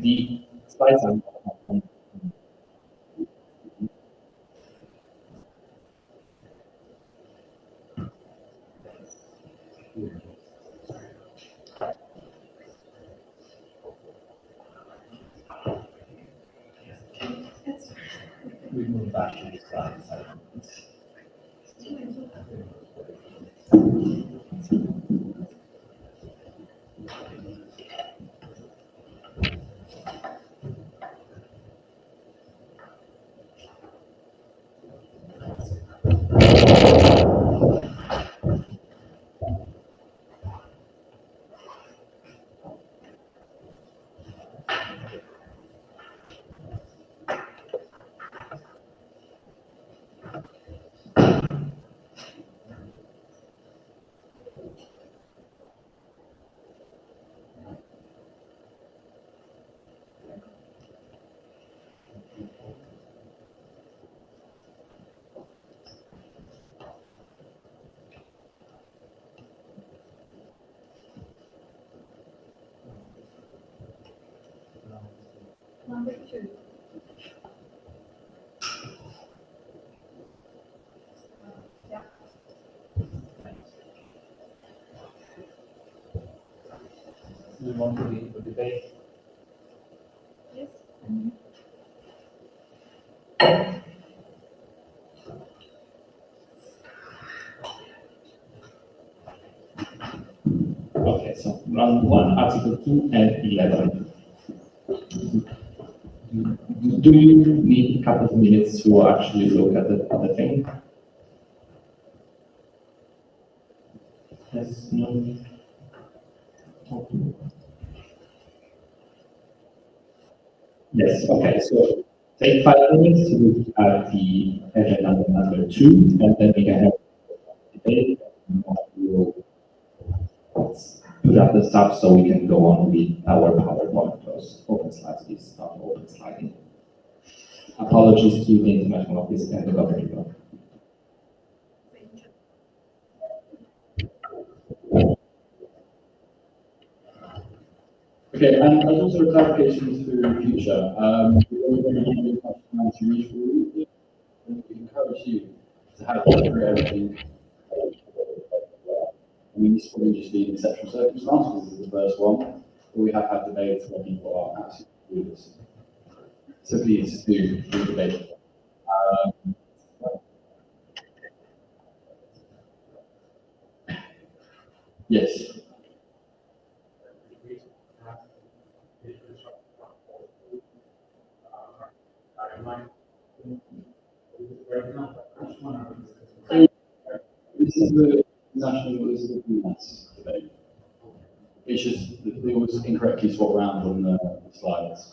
the slides are we move back to the slides. Number 2. Yeah. We want to leave the debate. Yes. Okay, so round 1, Article 2 and 11. Do you need a couple of minutes to actually look at the thing? Yes, no? Yes, okay, so take 5 minutes to look at the agenda number 2, and then we can have a debate. And we'll put up the stuff so we can go on with our PowerPoint, because open slides is not open sliding. Apologies to the International Office and the government. Okay, and also a clarification for the future. We encourage you to have everything. I mean, this is probably just the exceptional circumstance, because this is the first one, but we have had debates where people are absolutely clueless. So please do debate. Yes. This is the national finance debate. It's just it was incorrectly swapped around on the slides.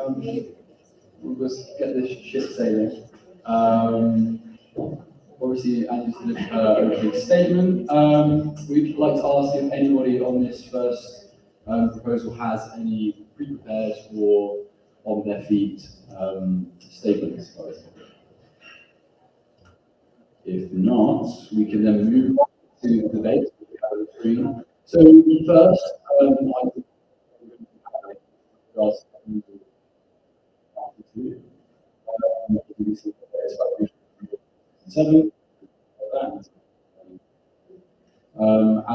Okay, we'll just get this ship sailing. Obviously, Andy's opening statement. We'd like to ask if anybody on this first proposal has any pre-prepared or on their feet statements. If not, we can then move on to the debate. We have on the screen. So first, and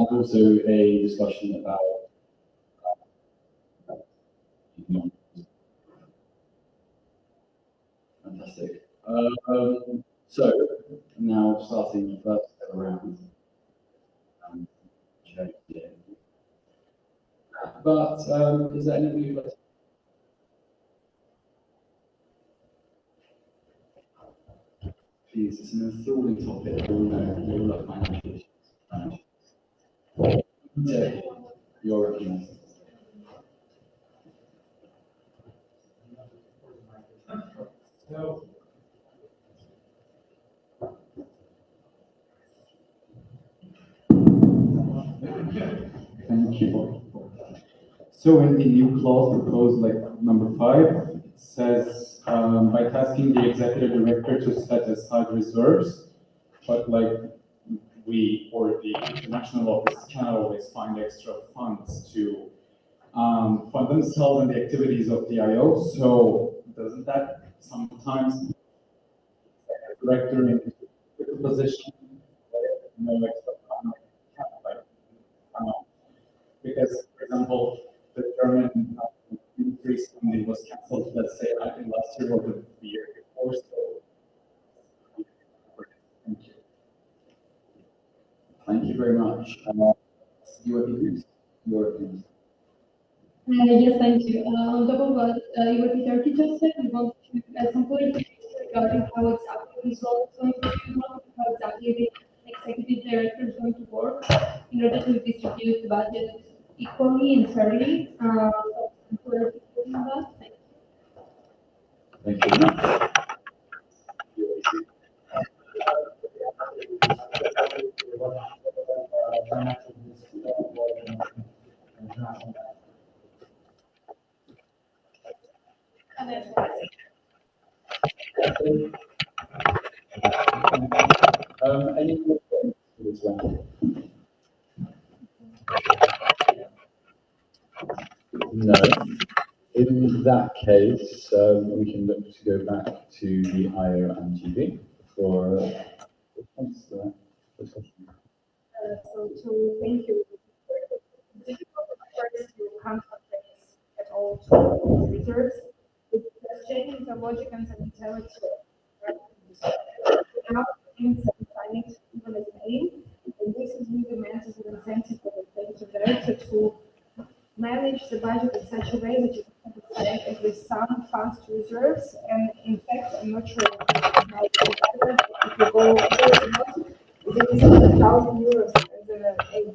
also a discussion about fantastic. So now starting the first step around. But is there anything you'd like to please, it's an enthralling topic. We all love financial issues. Yeah, you're recognized. Thank you. So in the new clause proposed, like number 5, it says by tasking the executive director to set aside reserves, but like we or the international office cannot always find extra funds to fund themselves and the activities of the IO. So doesn't that sometimes director in a position no extra fund, because, for example, the German increase funding was cancelled, let's say, I think last year or the year before. So, thank you. Thank you very much. Your opinions? Yes, thank you. On top of what Peter just said, we want to add some points regarding how exactly this law is going to work, how exactly the executive director is going to work in order to distribute the budget equally and fairly. We're doing that. Thank you very much. Any more questions for this round? No. In that case, we can look to go back to the IO and GB for response to that discussion. So thank you. Did you first you can't face at all to reserves? It's changing the logic and the mentality. Now things are defining even as name, and this is really meant as an incentive for the executive director to manage the budget in such a way that you can decide at least some funds to reserves. And in fact, I'm not sure how to do that. If you go there is 1,000 euros as a aid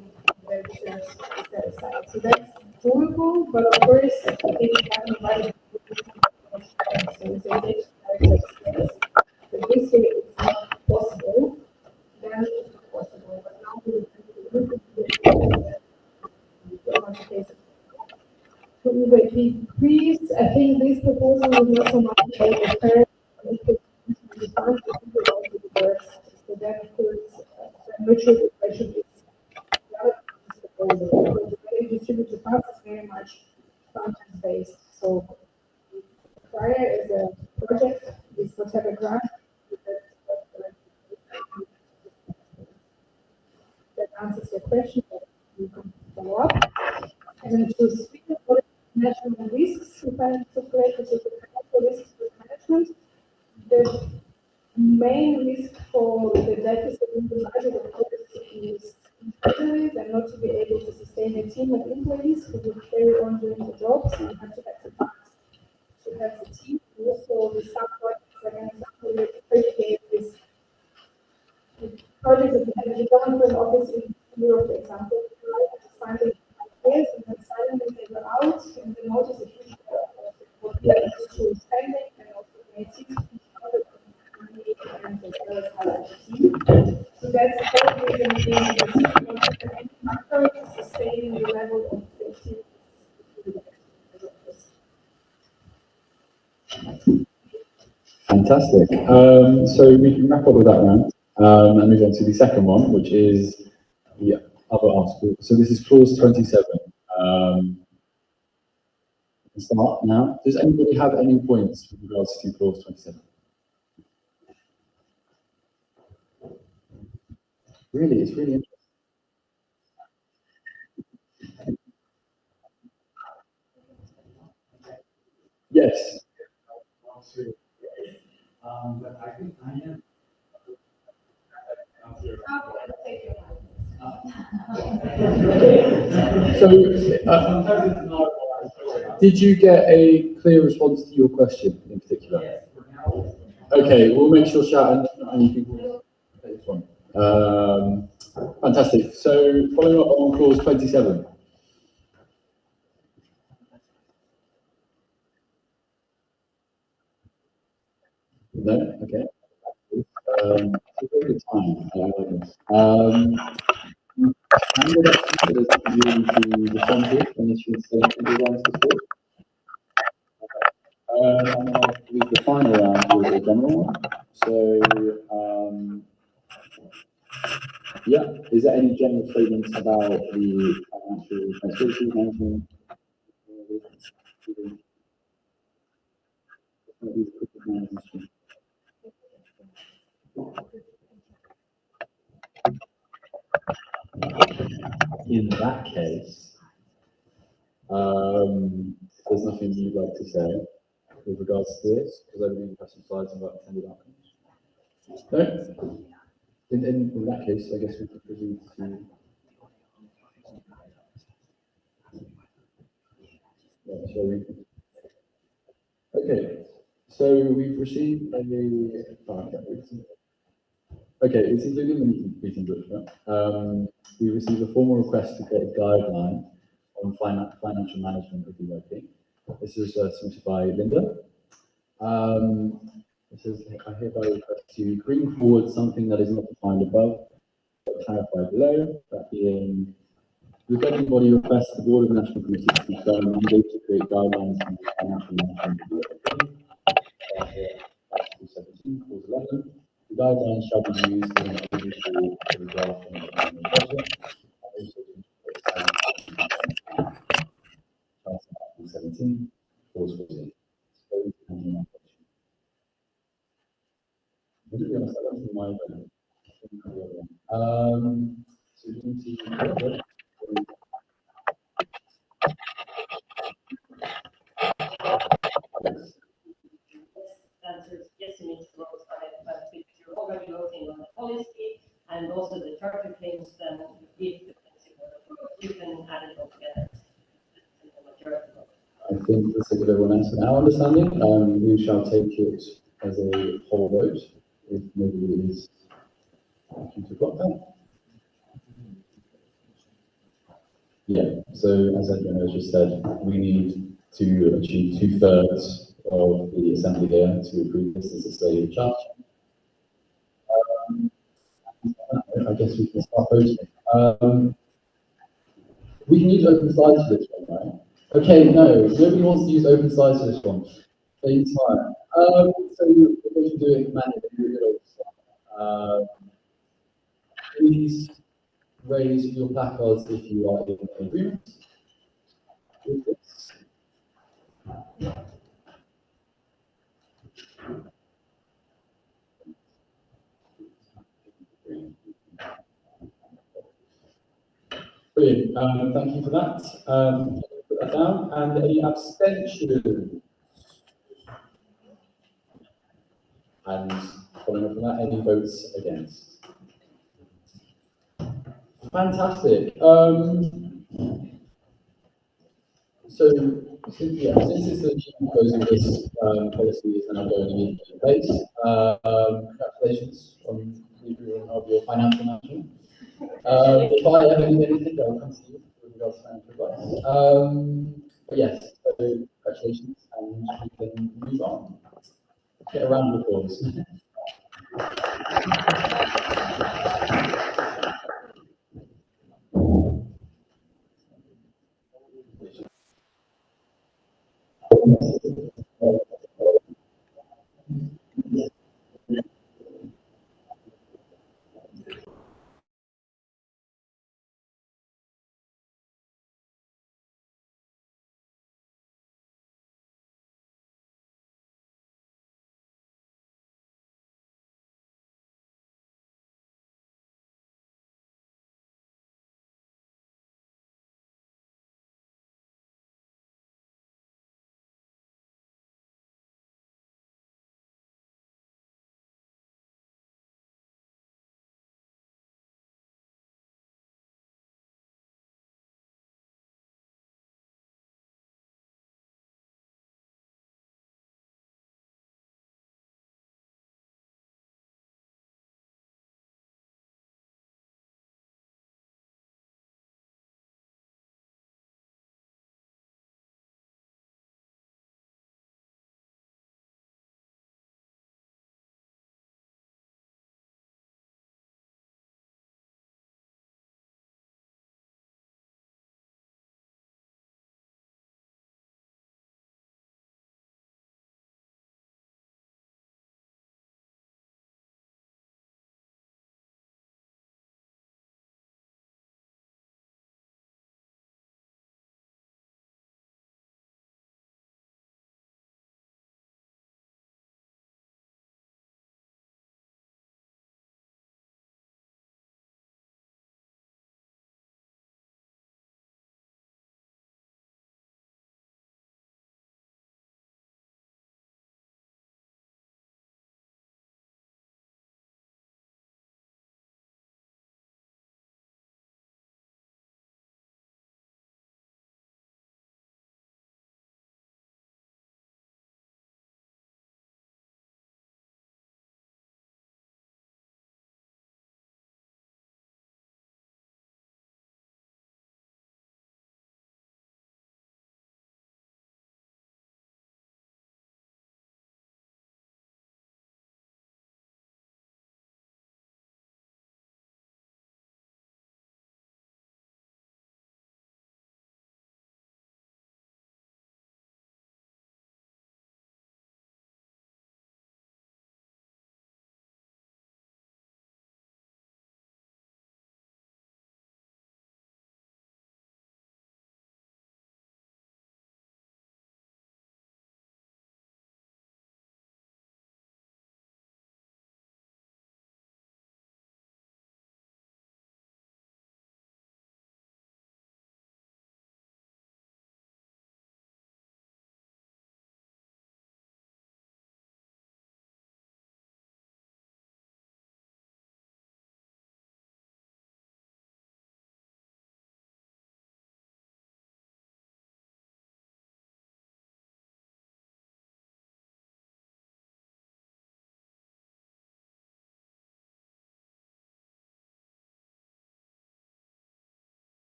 that reserves set aside. So that's doable, but of course, if you have a budget, so it's a bit but this way it's not possible, then it's not possible. But now we look at the so with the increase, I think this proposal is not so much about the current, so then of course, I'm not sure the question is this proposal, because the way you distribute the funds is very much content based. So prior as a project is whatever grant that answers your question, but you can follow up. And then to speak about management risks, if I separate the financial risks with management, the main risk for the deficit in the budget, of course, is employees and not to be able to sustain a team of employees who will carry on doing the job. So you have to have the funds to have the team. Also, with some projects, for example, we appreciate this projects that we have in the government office in Europe, for example, funding years and then suddenly they were out and they noticed a huge what to spending and also made 60 money maintaining the level of safety. Fantastic. So we can wrap up with that round and move on to the second one, which is the other article. So this is clause 27. We can start now. Does anybody have any points with regards to clause 27? Really, it's really interesting. Yes. But I think I am. So, did you get a clear response to your question in particular? Okay, we'll make sure shout and you can take this one. Fantastic. So, following up on clause 27. No? Okay. It's a very good time. I like this. And the next one is you to respond to it, and this should say to the ones to talk. And I'll use the final round with a general one. So, yeah, is there any general statements about the financial responsibility management? In that case, there's nothing you'd like to say with regards to this, because everything has some slides about intended outcomes. No? In that case, I guess we could proceed to. Yeah, shall we? Okay, so we've received a. Okay, it's including the meeting book. We received a formal request to get a guideline on financial management of the EIP. This is submitted by Linda. It says, I hereby request to bring forward something that is not defined above, but clarified below, that being, the governing body requests the Board of the National Committee to confirm a mandate to create guidelines on financial management of the EIP. Article 17, clause 11. The guidelines shall be used in the draft and the budget. Article 17, clause 14. To be honest, I don't think my so you can see answers yes, you need to vote on it, but if you're already voting on the policy and also the charter claims, then if the principle approved, you can add it all together. I think this is everyone else in our understanding. We shall take it as a whole vote, if nobody is to block that. Yeah, so as Edwin has just said, we need to achieve 2/3 of the assembly here to approve this as a stated charge. I guess we can start voting. We can use open slides for this one, right? Okay, no, nobody wants to use open slides for this one. Same time. So we're going to do it manually. Please raise your placards if you are in agreement with this. Brilliant. Thank you for that. Put that down. And any abstentions? And following up from that, any votes against? Fantastic. So, since it's the proposal, this policy is now going into place. Congratulations on the approval of your financial management. If I ever need anything, I'll come to you with regards to financial advice. But yes, so congratulations, and we can move on. Get a round of applause.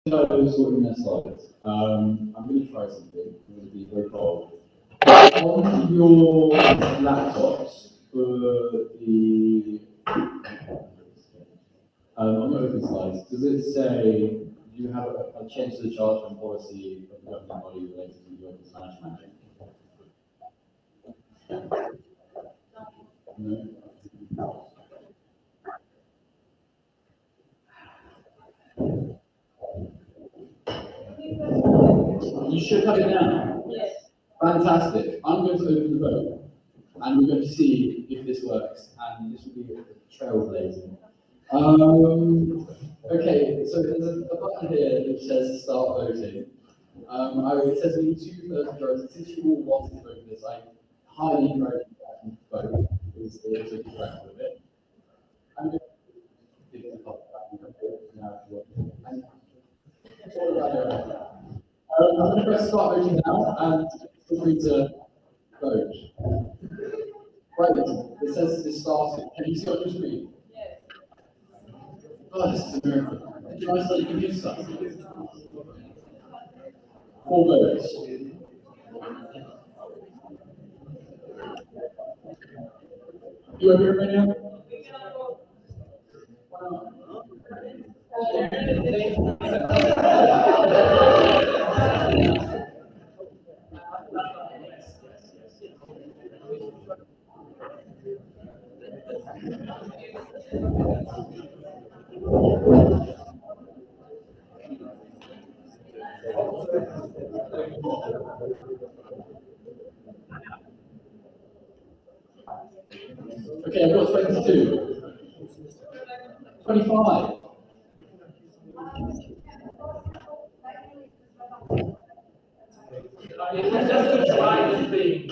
Sorting their slides. I'm going to try something. I'm going to be very bold. On your laptops for the on your open slides, does it say you have a change to the charge and policy of the governing body related to the open financial management? No. You should have it now. Yes. Fantastic. I'm going to open the vote, and we're going to see if this works, and this will be a trailblazing. Okay, so there's a button here which says start voting. It says we need 2/3 majority. Since you all wanted to vote for this, I highly encourage you to vote because it's a direct with it. I'm going to give it a couple now. I'm going to press start voting now, and feel free to vote. Right, it says it's started. Can you see on your screen? Yes. Oh, this is a miracle. Did you guys like computer stuff? 4 votes. You over here right now? Okay, I've got 22. 25. Just to try the thing.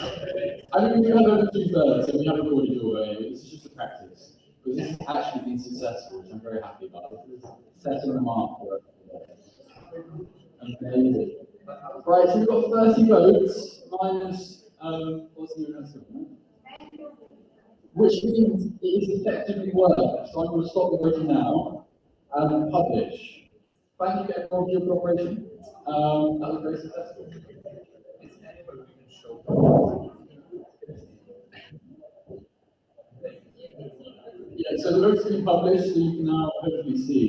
I mean, we have over 2/3, so we have recorded your way. This is just a practice. Because this has actually been successful, which I'm very happy about. Setting the mark for it. Amazing. Right, so we've got 30 votes minus what's the answer? Which means it is effectively worked. So I'm going to stop the voting now and publish. Thank you everyone for your cooperation. That was very successful. Yeah, so the votes have been published, so you can now hopefully see.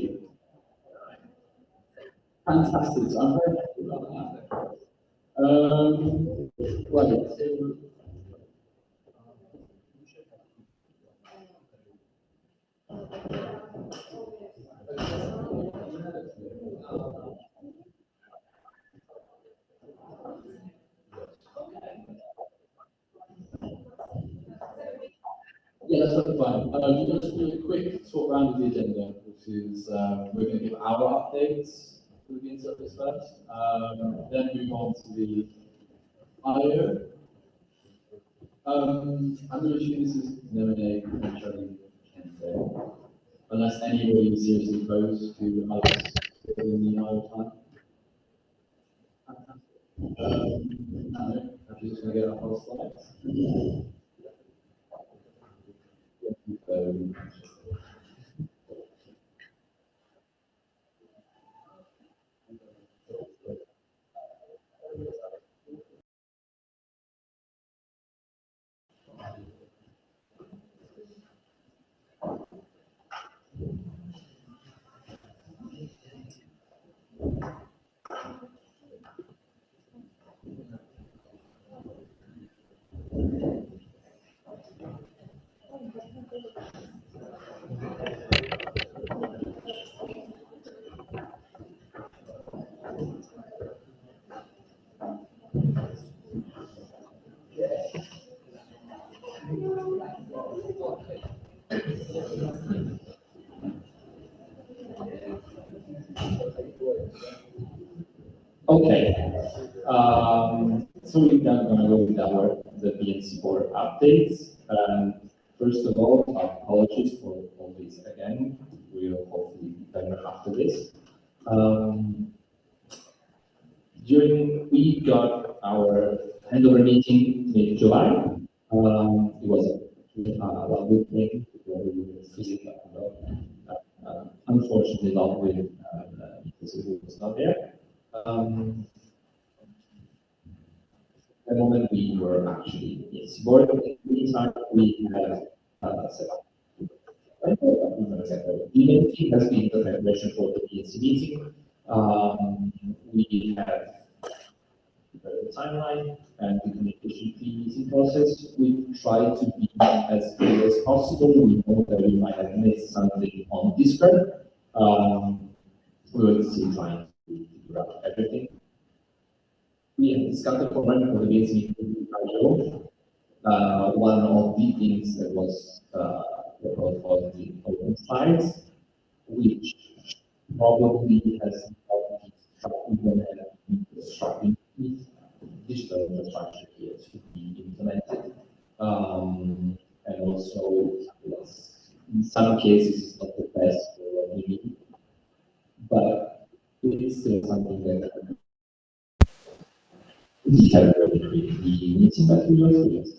Fantastic. So I'm very happy about that. Right. Yeah, that's totally fine. We'll just do a quick sort round of the agenda, which is we're going to give our updates for the Bean Surface first, then move on to the IO. I'm going to assume this is an M&A potentially, unless anybody is seriously opposed to us in the IO time. No, I'm just going to get our whole slides. Okay. So we're going to go with the BNC board updates. First of all, apologies for all this again. We'll hopefully be better after this. We got our handover meeting in July. It was a lovely thing. Unfortunately, not with because it was not there. The moment we were actually in board, in the meantime, we have set up. The main thing has been the preparation for the PNC meeting. We have the timeline and the communication meeting process. We try to be as clear as possible. We know that we might have missed something on Discord. We will still trying to figure out everything. We have discussed the program for the base meeting. One of the things that was proposed the open slides, which probably has not implemented digital infrastructure here to be implemented. And also, in some cases, it's not the best for what we need, but it is still something that we have already the meeting materials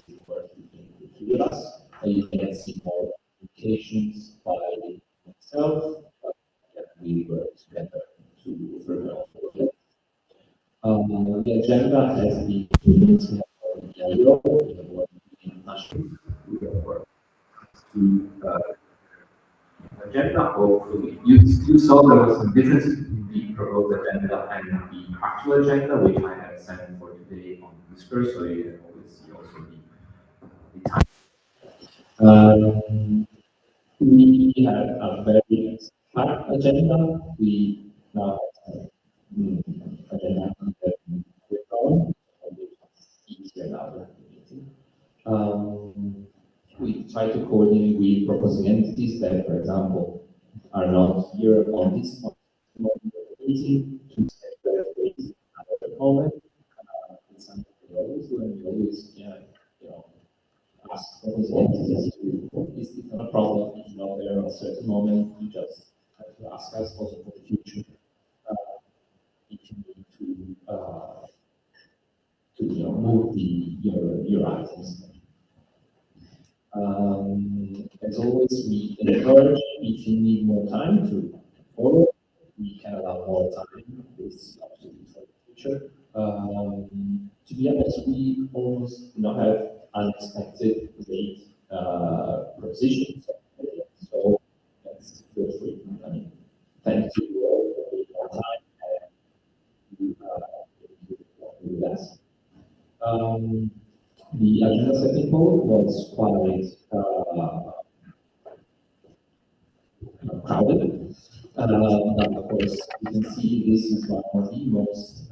with us, and you can see more applications by myself, but we work together to further on it. The agenda has been released on the IO, agenda. Hopefully, you saw there was some differences between the proposed agenda and the actual agenda, which I have sent for today on Discord, so you can always see also the time. We have a very packed agenda. We now have agenda try to coordinate with proposing entities that, for example, are not here on this meeting to set their dates at the moment. It's something we always do, and we always, ask proposing entities to, it's not a problem if you're not there at a certain moment, you just have to ask us also for the future. If you need to move your items. As always, we encourage if you need more time to follow, we can allow more time. This is absolutely for the future. To be honest, we almost have unexpected late propositions. So that's good for you. I mean, thank you all for taking more time and do that. The agenda setting code was quite crowded. But of course, you can see this is one of the most,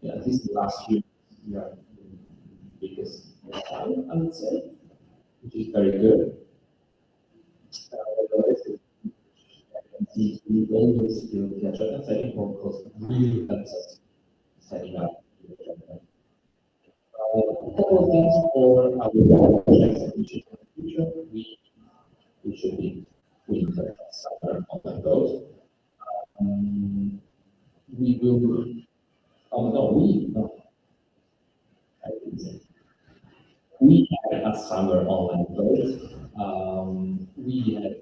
at least the last year, we are the biggest, I would say, which is very good. We always feel the agenda setting code because it really helps us setting up the agenda. A couple of things for our projects in the future. We should be doing the summer online goals. We will. Oh no, I didn't say. We had a summer online goals. We had.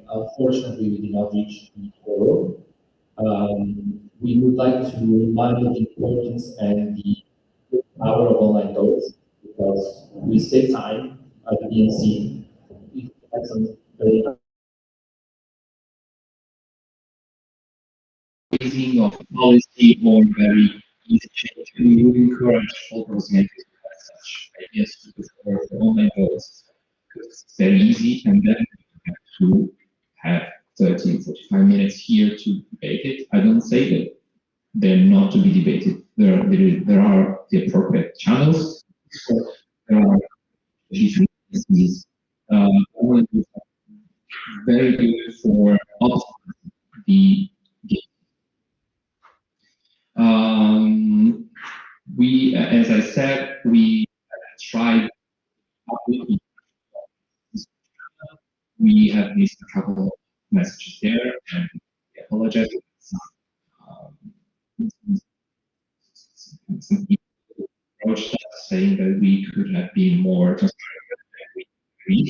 Unfortunately, we did not reach the goal. We would like to remind the importance and the power of online goals because we save time at the BNC. We have some very raising of policy or very easy change. We would encourage all proposing to have such ideas to prefer for online goals because it's very easy and then you have to have 30, 45 minutes here to debate it. I don't say that they're not to be debated. There are the appropriate channels. So there are different very good for the game. We, as I said, we tried. We have missed a couple of messages there, and I apologize. Some people approached us saying that we could have been more transparent than we agreed.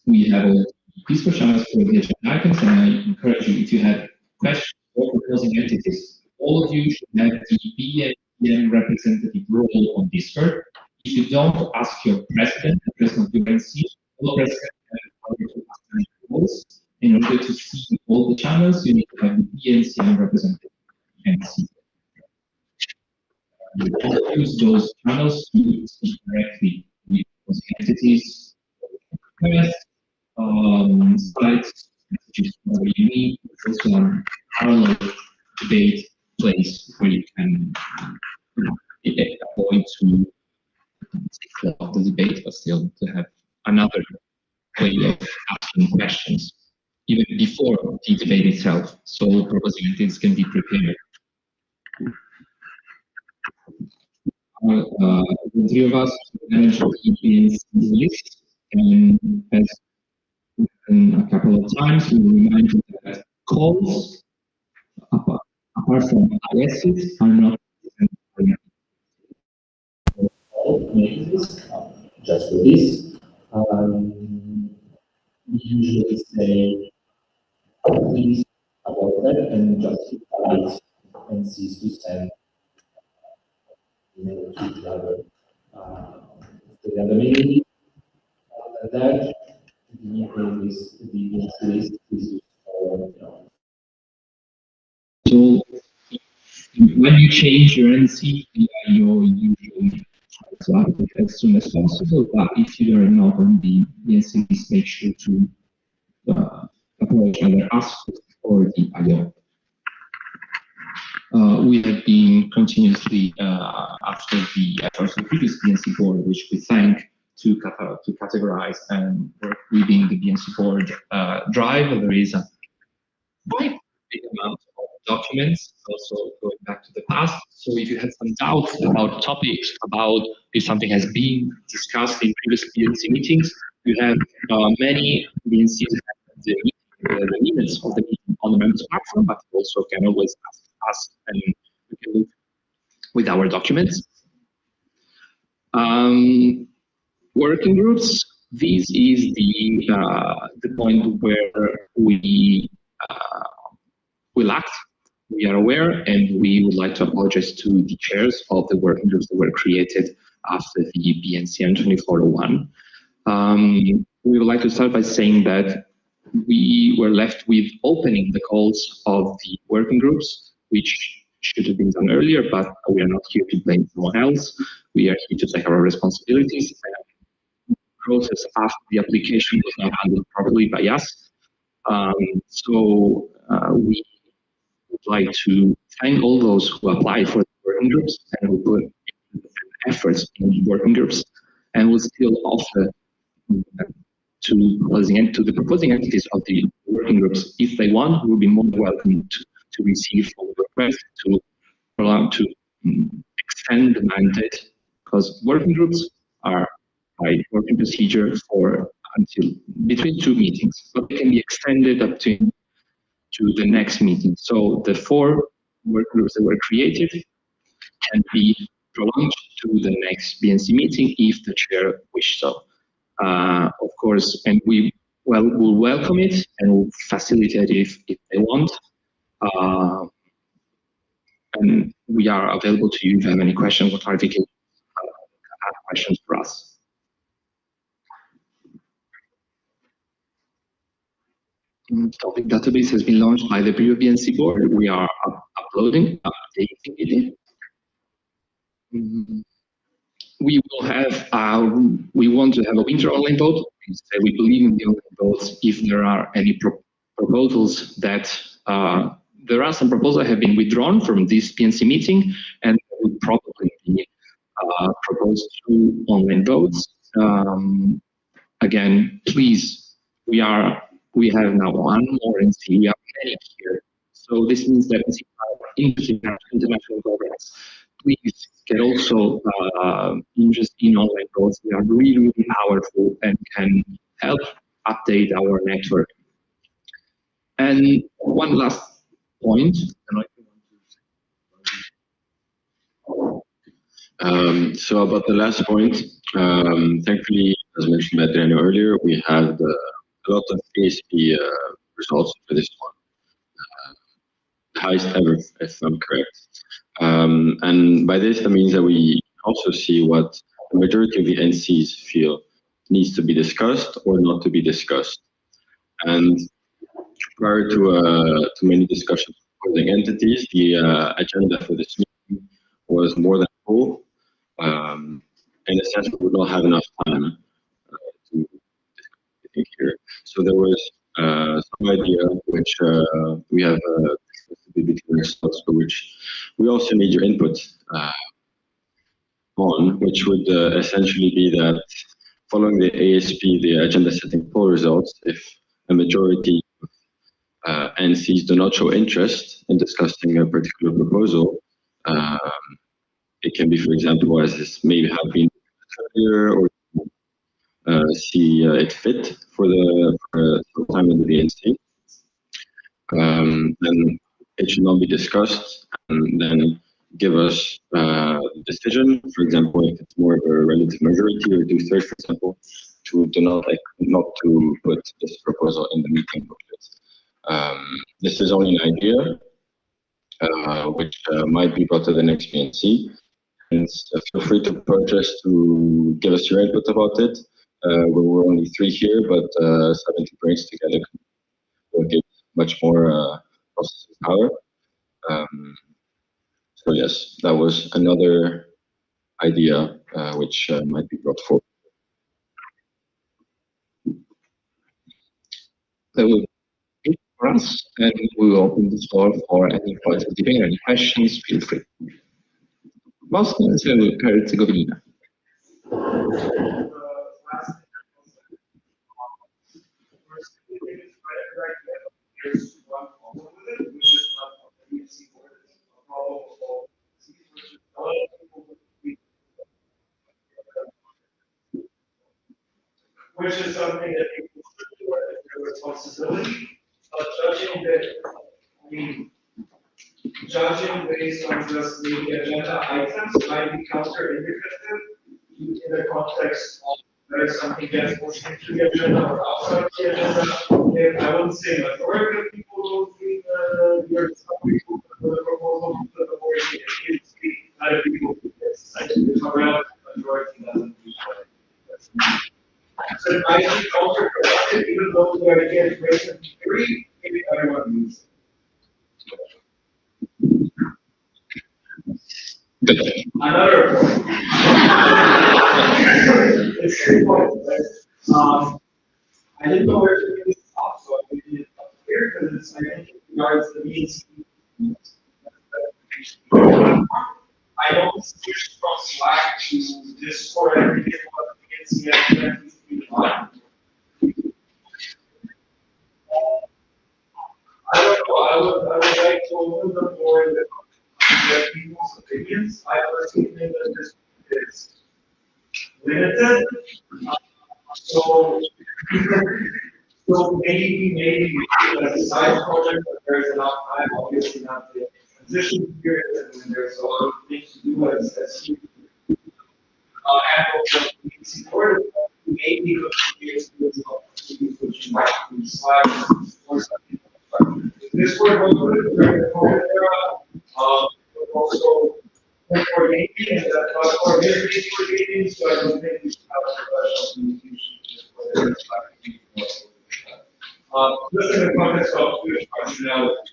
We have a peaceful channels for the agenda items, and I encourage you, if you have questions or proposing entities, all of you should have the BNCM representative role on Discord. If you don't, ask your president, the president of the BNC, or president have to ask any roles. In order to see all the channels, you need to have the BNCM representative and see. You can use those channels to speak directly with those entities, sites, messages, whatever you need. Also, on parallel debate place where you can avoid to of the debate, but still to have another way of asking questions, even before the debate itself, so proposing entities can be prepared. The three of us managed to keep this list, and as a couple of times, we remind you that calls, apart from ISs, are not just for this. We usually say, please avoid that and just keep quiet and cease to send email to the other meeting. That the list is so when you change your NC, you're usually to update as soon as possible, but if you are not on the NC list, make sure to approach either us or the IO. We have been continuously, after the efforts of the previous BNC board, which we thank, to categorize and work within the BNC board drive. There is a quite big amount of documents, also going back to the past. So if you had some doubts about topics, about if something has been discussed in previous BNC meetings, you have many BNCs have the minutes of the meeting on the members platform, but you also can always ask us and we can look with our documents. Working groups, this is the point where we lacked. We are aware, and we would like to apologize to the chairs of the working groups that were created after the BNCN 2401. We would like to start by saying that we were left with opening the calls of the working groups, which should have been done earlier, but we are not here to blame someone else. We are here to take our responsibilities. And the process after the application was not handled properly by us. We would like to thank all those who applied for the working groups and who put efforts in the working groups, and will still offer to the proposing entities of the working groups, if they want, will be more than welcome to receive all requests to extend the mandate, because working groups are by working procedure for until between 2 meetings, but they can be extended up to the next meeting. So the 4 work groups that were created can be prolonged to the next BNC meeting if the chair wishes so. Of course, and we will welcome it and will facilitate it if they want. And we are available to you if you have any questions or clarifications, questions for us. Topic database has been launched by the BNC board. We are updating it. We will have, we want to have a winter online vote. We believe in the online votes. If there are any proposals that, there are some proposals that have been withdrawn from this BNC meeting and will probably be proposed through online votes. Again, please, we have now one more NC, we have many here. So this means that international governance, please get also interest in online votes. They are really, really powerful and can help update our network. And one last point. So about the last point, thankfully, as mentioned by Daniel earlier, we had a lot of ASP results for this one. The highest ever, if I'm correct. And by this, that means that we also see what the majority of the NCs feel needs to be discussed or not to be discussed. And prior to many discussions with the entities, the agenda for this meeting was more than full. In a sense, we would not have enough time to discuss here. So there was some idea which we have discussed between ourselves, but which we also need your input on, which would essentially be that following the ASP, the agenda setting poll results, if a majority of NCs do not show interest in discussing a particular proposal, it can be, for example, as this maybe have been earlier, or see it fit for the time in the BNC. Then it should not be discussed, and then give us a decision. For example, if it's more of a relative majority or 2/3, for example, to not to put this proposal in the meeting booklet. This is only an idea, which might be brought to the next BNC. And feel free to approach us to give us your input about it. We're only 3 here, but 70 brains together will give much more processing power. So yes, that was another idea which might be brought forward. for us, and we will open the floor for any further debate, any questions, feel free. Bosnia and Herzegovina. Which is something that people should do as their responsibility, but judging based on just maybe agenda items might be counterintuitive in the context of whether something gets pushed into the agenda or outside of the agenda. If I wouldn't say majority of people don't think there are some people for the proposal, but the more it needs to be, other people think it's I think it's a relative majority doesn't do that. So it might be counterproductive, even though the idea is great in theory, maybe everyone needs it. Another point. It's 3 points, right? I didn't know where to get this off, so I made it up here because it's, I think, it regards the means. I don't switch from Slack to Discord every day what the NCF needs to be done. I don't know, I would like to open the floor and get people's opinions. I personally think that this is limited. So, so maybe as a side project, but there's enough time, obviously not the transition period, and there's a lot of things to do as you and also supported, maybe which might be Slack or something. This work was good during the COVID era, but also coordinating and that was coordinating for meetings, so I don't think we should have a professional communication. Just in the context of Twitch functionality.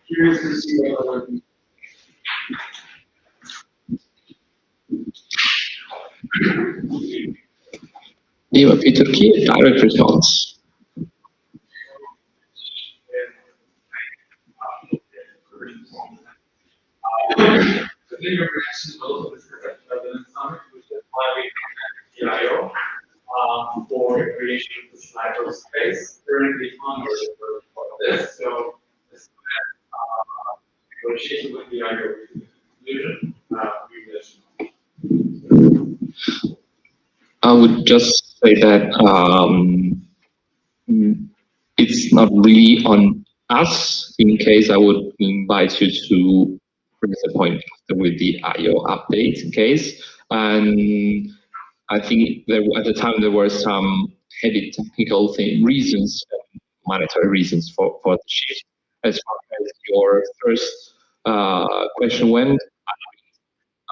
Curious to see what other people. Eva Peter Key, direct response. The bigger reaction is also the President Summit, which is why we have TIO for the creation of this library space. Currently funded for this, so this negotiation with the IO conclusion. I would just say that it's not really on us. In case I would invite you to raise a point after with the IO update in case. And I think there at the time there were some heavy technical reasons, monetary reasons for the shift. As far as your first question went,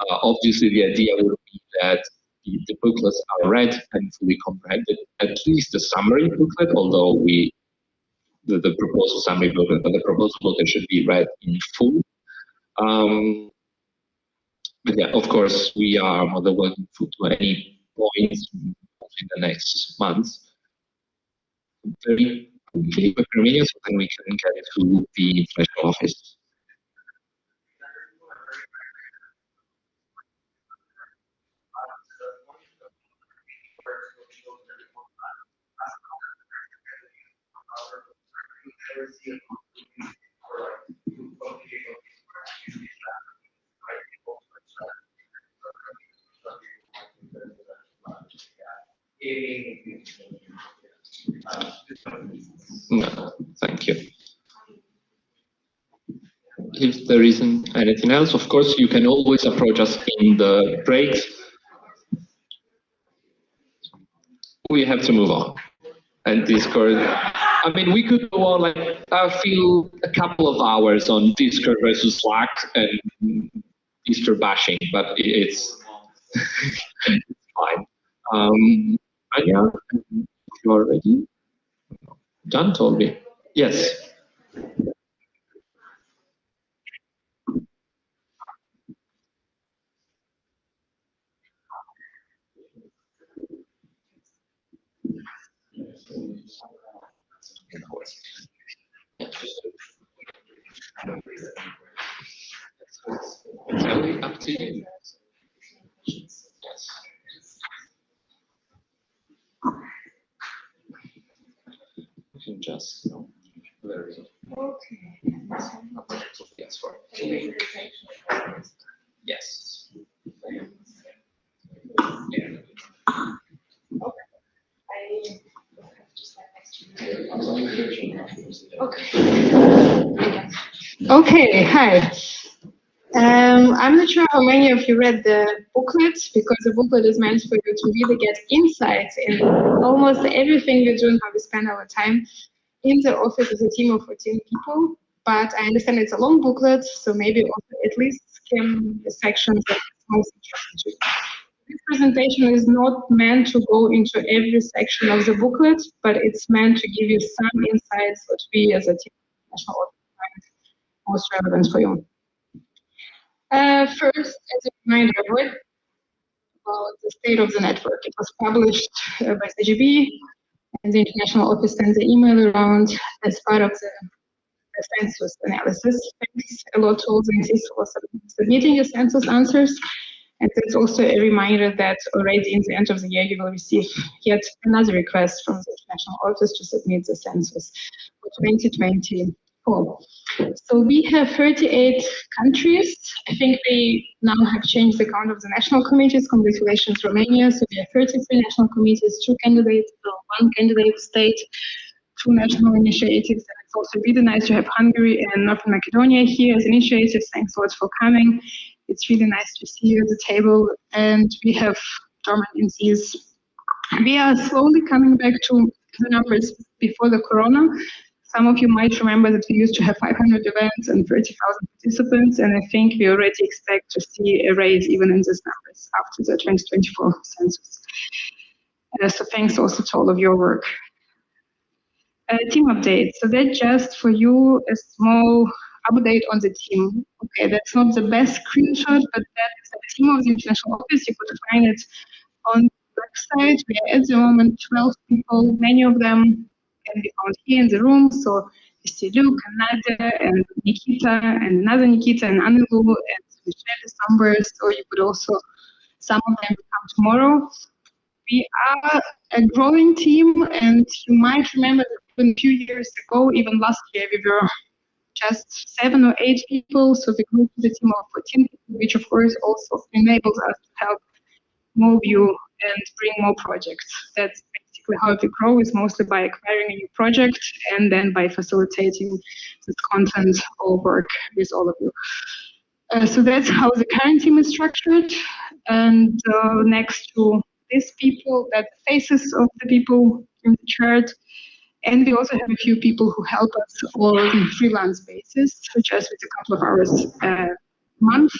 obviously the idea would be that the booklets are read and fully comprehended, at least the summary booklet, although the proposal summary booklet, but the proposal booklet should be read in full. But yeah, of course, we are more than welcome to any points in the next months. Very quickly, so then we can get to the international office. No, thank you. If there isn't anything else, of course, you can always approach us in the breaks. We have to move on. And Discord, I mean, we could go on like I feel a couple of hours on Discord versus Slack and Easter bashing, but it's, it's fine. Anya, you are ready? John told me. Yes. Entirely up to you. Yes. You can just very yes for yes. Okay, hi. I'm not sure how many of you read the booklet, because the booklet is meant for you to really get insights in almost everything we do and how we spend our time. In the office is a team of 14 people, but I understand it's a long booklet, so maybe also at least skim the sections that are most interesting to you. This presentation is not meant to go into every section of the booklet, but it's meant to give you some insights what we as a team national office find most relevant for you. First, as a reminder, what about the state of the network? It was published by CGB, and the international office sends an email around as part of the census analysis. Thanks a lot to all the entities for submitting the census answers. And there's also a reminder that already in the end of the year, you will receive yet another request from the international office to submit the census for 2024. So we have 38 countries. I think they now have changed the count of the national committees. Congratulations, Romania. So we have 33 national committees, 2 candidates, 1 candidate state, 2 national initiatives. And it's also really nice to have Hungary and North Macedonia here as initiatives. Thanks a lot for coming. It's really nice to see you at the table. And we have dormant entities. We are slowly coming back to the numbers before the corona. Some of you might remember that we used to have 500 events and 30,000 participants, and I think we already expect to see a raise even in these numbers after the 2024 census. So thanks also to all of your work. Team update. So that's just for you a small update on the team. Okay, that's not the best screenshot, but that's the team of the international office. You could find it on the website. We are at the moment 12 people, many of them can be found here in the room. So you see Luke and Nadia and Nikita and another Nikita and Anilu and Michelle Sumbers. So you could also, some of them come tomorrow. We are a growing team, and you might remember that a few years ago, even last year, we were just 7 or 8 people. So we grew to the team of 14 people, which of course also enables us to help move you and bring more projects. That's basically how we grow, is mostly by acquiring a new project and then by facilitating this content or work with all of you. So that's how the current team is structured. And next to these people, that's the faces of the people in the chart. And we also have a few people who help us on freelance basis, just with a couple of hours a month.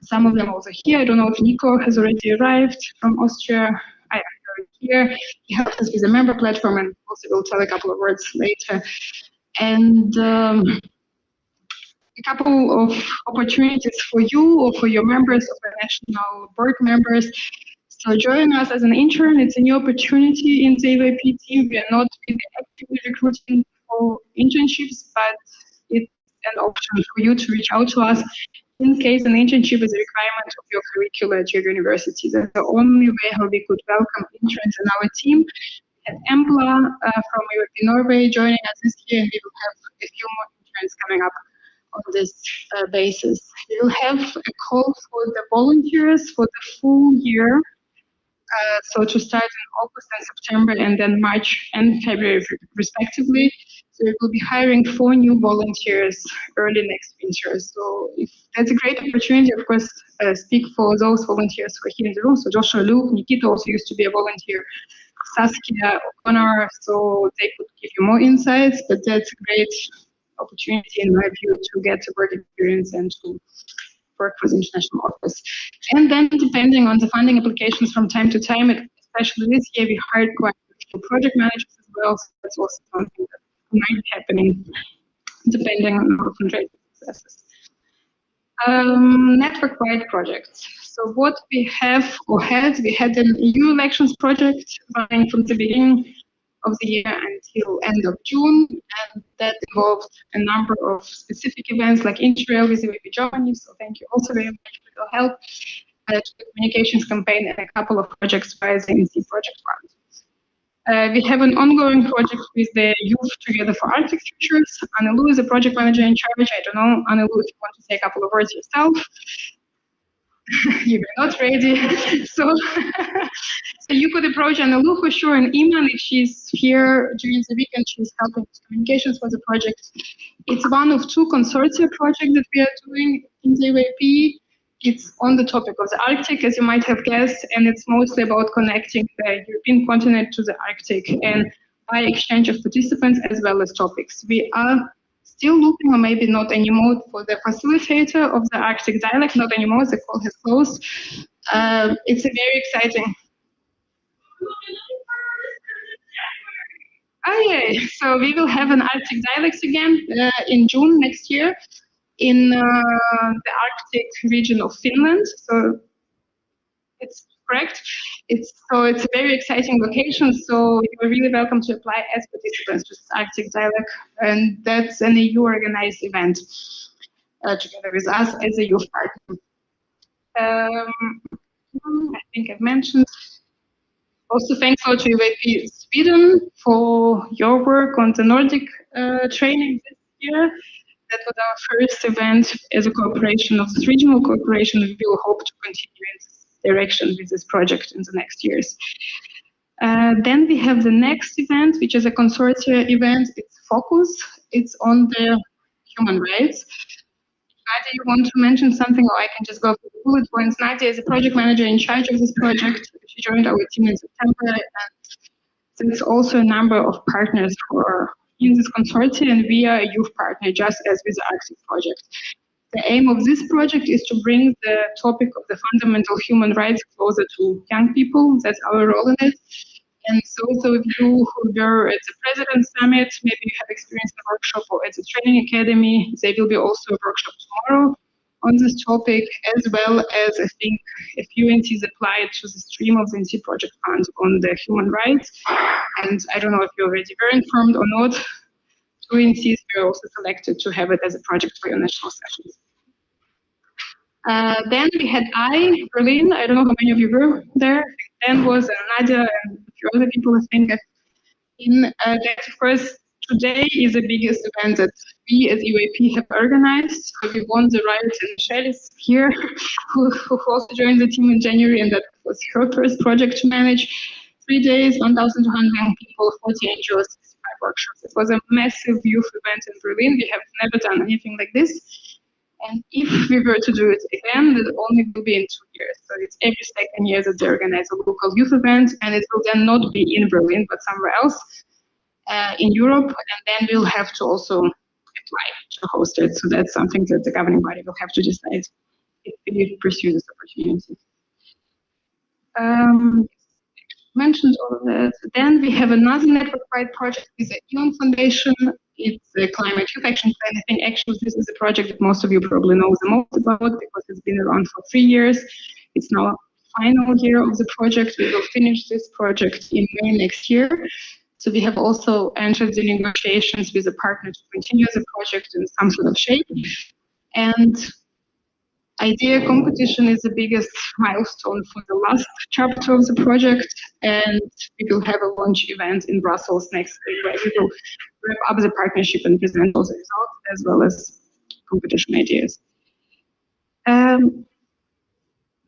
Some of them also here. I don't know if Nico has already arrived from Austria. I am here. He helped us with the member platform, and also will tell a couple of words later. And a couple of opportunities for you or for your members of the national board members. So join us as an intern. It's a new opportunity in the EYP team. We are not really actively recruiting for internships, but it's an option for you to reach out to us in case an internship is a requirement of your curricula at your university. That's the only way how we could welcome interns in our team. At Embla from EYP Norway joining us this year, and we will have a few more interns coming up on this basis. We will have a call for the volunteers for the full year. So to start in August and September, and then March and February respectively. So we will be hiring 4 new volunteers early next winter. So if that's a great opportunity, of course, speak for those volunteers who are here in the room. So Joshua, Luke, Nikita also used to be a volunteer, Saskia, O'Connor, so they could give you more insights, but that's a great opportunity in my view to get work experience and to work with the international office. And then depending on the funding applications from time to time, especially this year, we hired quite a few project managers as well. So that's also something that might be happening depending on our fundraising successes. Network-wide projects. So what we have or had, we had an EU elections project running from the beginning of the year till end of June, and that involved a number of specific events like Interrail with UAP Germany, so thank you also very much for your help, to the communications campaign and a couple of projects via the NC project fund. We have an ongoing project with the Youth Together for Arctic Futures. Annelou is a project manager in charge. I don't know, Annelou, if you want to say a couple of words yourself. You were not ready. So you could approach Annelou for sure, and Iman, if she's here during the weekend, she's helping with communications for the project. It's one of two consortia projects that we are doing in the UAP. It's on the topic of the Arctic, as you might have guessed, and it's mostly about connecting the European continent to the Arctic and by exchange of participants as well as topics. We are still looking, or maybe not anymore, for the facilitator of the Arctic dialogue, not anymore, the call has closed. It's a very exciting. Oh yeah, so we will have an Arctic dialogues again in June next year in the Arctic region of Finland. So it's correct. It's a very exciting location. So you're really welcome to apply as participants to this Arctic dialogue, and that's an EU organized event together with us as a youth partner. I think I've mentioned. Also, thanks to UAP Sweden for your work on the Nordic training this year. That was our first event as a cooperation of this regional cooperation. We will hope to continue in this direction with this project in the next years. Then we have the next event, which is a consortia event. It's Focus. It's on the human rights. Nadia, you want to mention something, or I can just go through the bullet points? Nadia is a project manager in charge of this project. She joined our team in September, and there's also a number of partners in this consortium, and we are a youth partner, just as with the Arctic project. The aim of this project is to bring the topic of the fundamental human rights closer to young people. That's our role in it. And so those of you who were at the President's Summit, maybe you have experienced the workshop or at the Training Academy, there will be also a workshop tomorrow on this topic, as well as I think a few NCs applied to the stream of the NC Project Fund on the human rights. And I don't know if you already were informed or not, two NCs were also selected to have it as a project for your national sessions. Then we had Berlin. I don't know how many of you were there. Dan was, and Nadia, and a few other people, I think. That, of course, today is the biggest event that we as UAP have organized. So we won the right, and Michelle is here, who also joined the team in January, and that was her first project to manage. 3 days, 1,200 young people, 40 NGOs, 65 workshops. It was a massive youth event in Berlin. We have never done anything like this. And if we were to do it again, it only will be in 2 years. So it's every second year that they organize a local youth event, and it will then not be in Berlin, but somewhere else in Europe. And then we'll have to also apply to host it. So that's something that the governing body will have to decide if we pursue this opportunity. Mentioned all of that. Then we have another network-wide project with the EON Foundation. It's a climate youth action plan. I think actually this is a project that most of you probably know the most about because it's been around for 3 years. It's now final year of the project. We will finish this project in May next year. So we have also entered the negotiations with a partner to continue the project in some sort of shape. And IDEA competition is the biggest milestone for the last chapter of the project, and we will have a launch event in Brussels next week where we will wrap up the partnership and present all the results as well as competition ideas.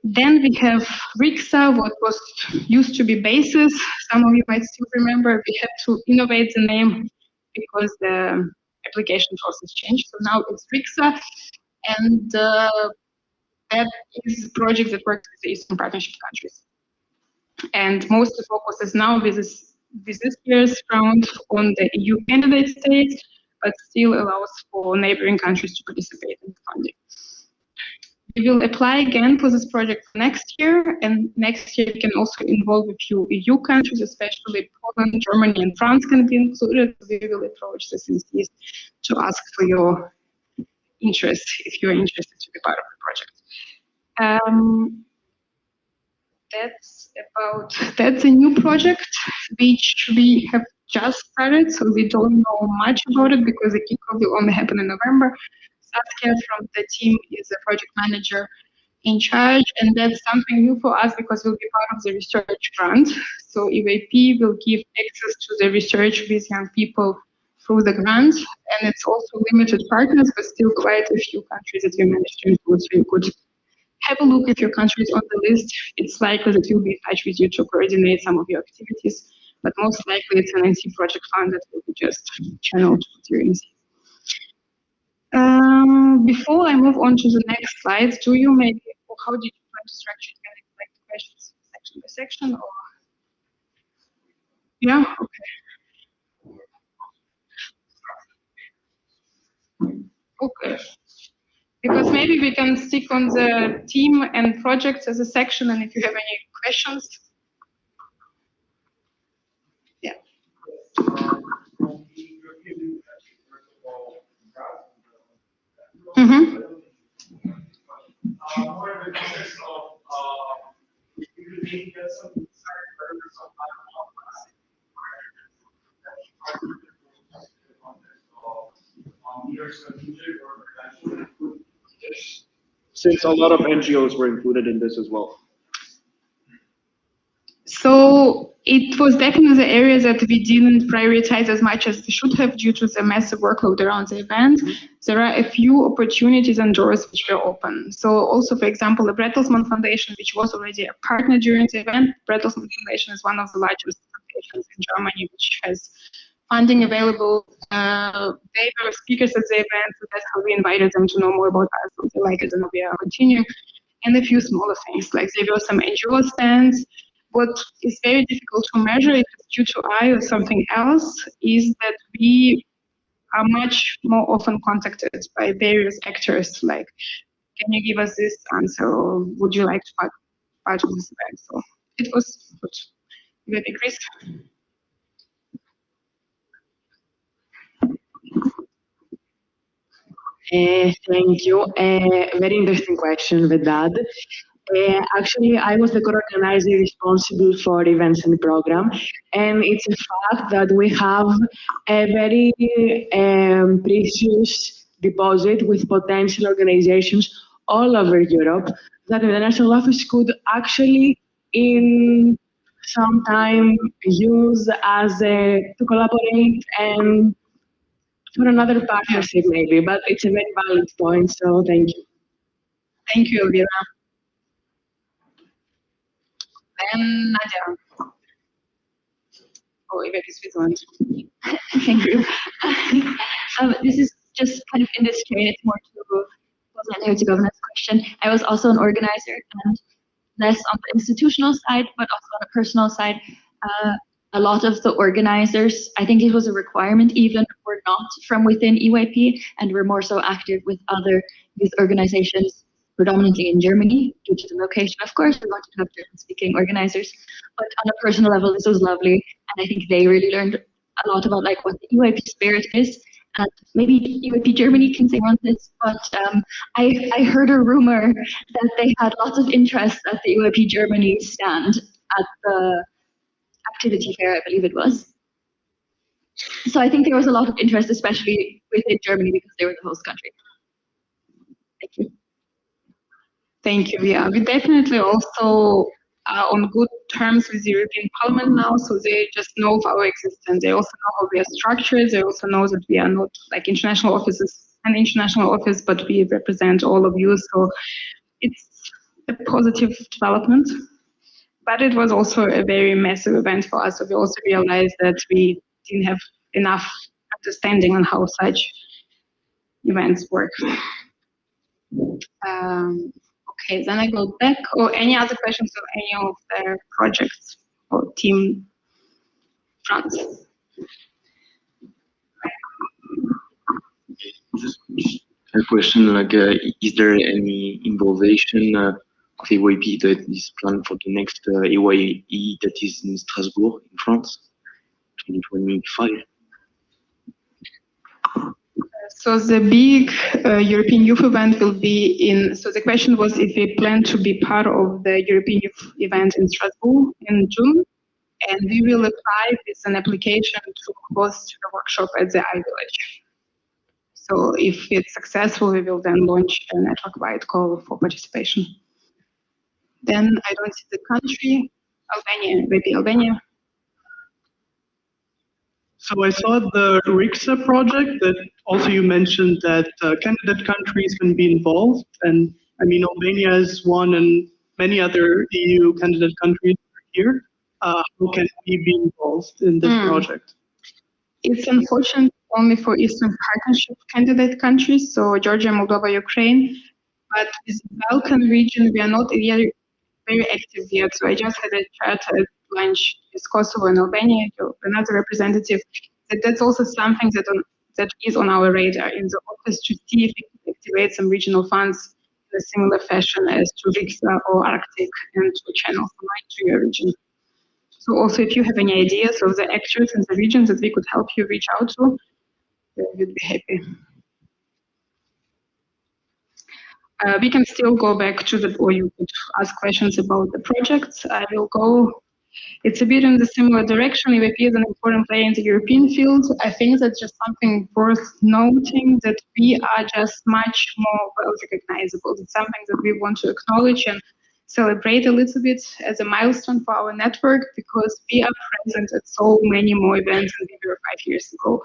Then we have RIXA, what was used to be BASIS. Some of you might still remember we had to innovate the name because the application process changed. So now it's RIXA, and that is a project that works with the Eastern Partnership countries. And most of the focus is now with this year's round on the EU candidate states, but still allows for neighboring countries to participate in the funding. We will apply again for this project next year, and next year we can also involve a few EU countries, especially Poland, Germany, and France can be included. We will approach the CNCs to ask for your interest, if you're interested to be part of the project. That's a new project which we have just started, so we don't know much about it because the kickoff will only happen in November. Saskia from the team is the project manager in charge, and that's something new for us because we'll be part of the research grant. So EYP will give access to the research with young people through the grant, and it's also limited partners, but still quite a few countries that we managed to include. So you could have a look if your country is on the list. It's likely that we'll be in touch with you to coordinate some of your activities, but most likely it's an NC project fund that will be just channeled to your NC. Before I move on to the next slide, do you maybe, or how did you plan to structure it? Can I collect questions section by section, or? Yeah, okay. Okay. Because maybe we can stick on the team and projects as a section, and if you have any questions. Yeah. Mm-hmm. More in the context of if you could maybe get some insight or some either strategic or financial. Since a lot of NGOs were included in this as well. So it was definitely the area that we didn't prioritize as much as we should have due to the massive workload around the event. There are a few opportunities and doors which were open. So also, for example, the Bertelsmann Foundation, which was already a partner during the event. Bertelsmann Foundation is one of the largest foundations in Germany, which has funding available. They were speakers at the event, so that's how we invited them to know more about us. So they liked it, and we are continuing. And a few smaller things, like there were some NGO stands. What is very difficult to measure, if it's due to I or something else, is that we are much more often contacted by various actors, like, can you give us this answer, or would you like to part of this event? So it was good. Maybe Chris? Thank you. Very interesting question with that. Actually, I was the co-organizer responsible for events and the program, and it's a fact that we have a very precious deposit with potential organizations all over Europe that the national office could actually in some time use as to collaborate and for another partnership maybe, but it's a very valid point, so thank you. Thank you, Elvira. Then Nadia. Oh, Yvette is Switzerland. Thank you. This is just kind of in this train, it's more to governance question. I was also an organizer and less on the institutional side, but also on a personal side. A lot of the organizers, I think it was a requirement even, were not from within EYP and were more so active with other youth organizations, predominantly in Germany, due to the location. Of course, we wanted to have German-speaking organizers, but on a personal level, this was lovely, and I think they really learned a lot about like what the EYP spirit is. And maybe EYP Germany can say more on this, but I heard a rumor that they had lots of interest at the EYP Germany stand at the activity fair, I believe it was. So I think there was a lot of interest, especially within Germany, because they were the host country. Thank you. Thank you. Yeah, we definitely also are on good terms with the European Parliament now, so they just know of our existence. They also know how we are structured. They also know that we are not like international offices, an international office, but we represent all of you. So it's a positive development. But it was also a very massive event for us. So we also realized that we didn't have enough understanding on how such events work. Okay, then I go back. Or any other questions on any of the projects or team fronts? Just a question, like, is there any involvement of EYP that is planned for the next EYE that is in Strasbourg, in France, 2025? So the big European Youth event will be in, so the question was if we plan to be part of the European Youth event in Strasbourg in June. And we will apply with an application to host a workshop at the iVillage. So if it's successful, we will then launch a network-wide call for participation. Then I don't see the country, Albania, maybe Albania. So I saw the RIXA project that also you mentioned that candidate countries can be involved. And I mean, Albania is one and many other EU candidate countries are here. How can we be involved in this project? It's unfortunate only for Eastern Partnership candidate countries, so Georgia, Moldova, Ukraine. But with the Balkan region, we are not very active yet. So I just had a chat at lunch with Kosovo and Albania, another representative. That's also something that is on our radar in the office to see if we can activate some regional funds in a similar fashion as to RIXA or Arctic and to Channel to your region. So also, if you have any ideas of the actors in the regions that we could help you reach out to, we'd be happy. We can still go back to or you could ask questions about the projects. I will go. It's a bit in the similar direction. EVP is an important player in the European field. I think that's just something worth noting, that we are just much more well recognizable. It's something that we want to acknowledge and celebrate a little bit as a milestone for our network, because we are present at so many more events than we were 5 years ago.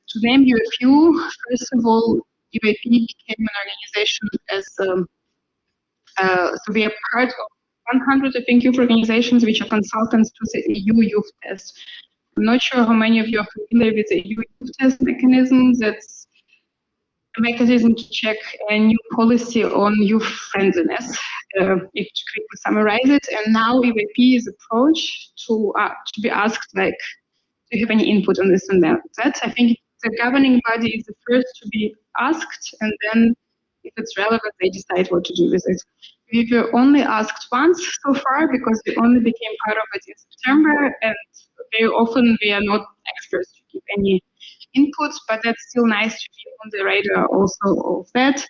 To name you a few, first of all, EVP became an organization as so we are part of 100, I think, youth organizations which are consultants to the EU Youth Test. I'm not sure how many of you are familiar with the EU Youth Test mechanism. That's a mechanism to check a new policy on youth friendliness, if to quickly summarize it. And now EVP is approached to be asked, like, do you have any input on this and that? I think the governing body is the first to be asked, and then if it's relevant, they decide what to do with it. We were only asked once so far because we only became part of it in September, and very often we are not experts to give any inputs, but that's still nice to be on the radar also of that.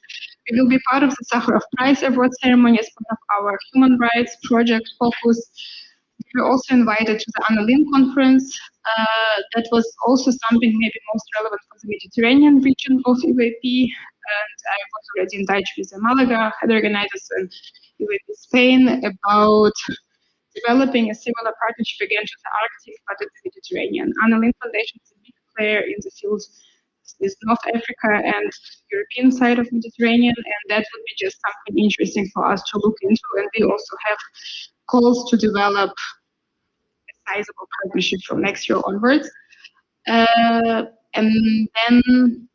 We will be part of the Sakharov Prize award ceremony as part of our human rights project focus. We were also invited to the Anna Lindh conference. That was also something maybe most relevant for the Mediterranean region of EVP. And I was already in touch with the Malaga head organizers and EVP Spain about developing a similar partnership again to the Arctic, but in the Mediterranean. Anna Lindh Foundation is a big player in the field with North Africa and European side of Mediterranean, and that would be just something interesting for us to look into. And we also have calls to develop a sizable partnership from next year onwards. And then,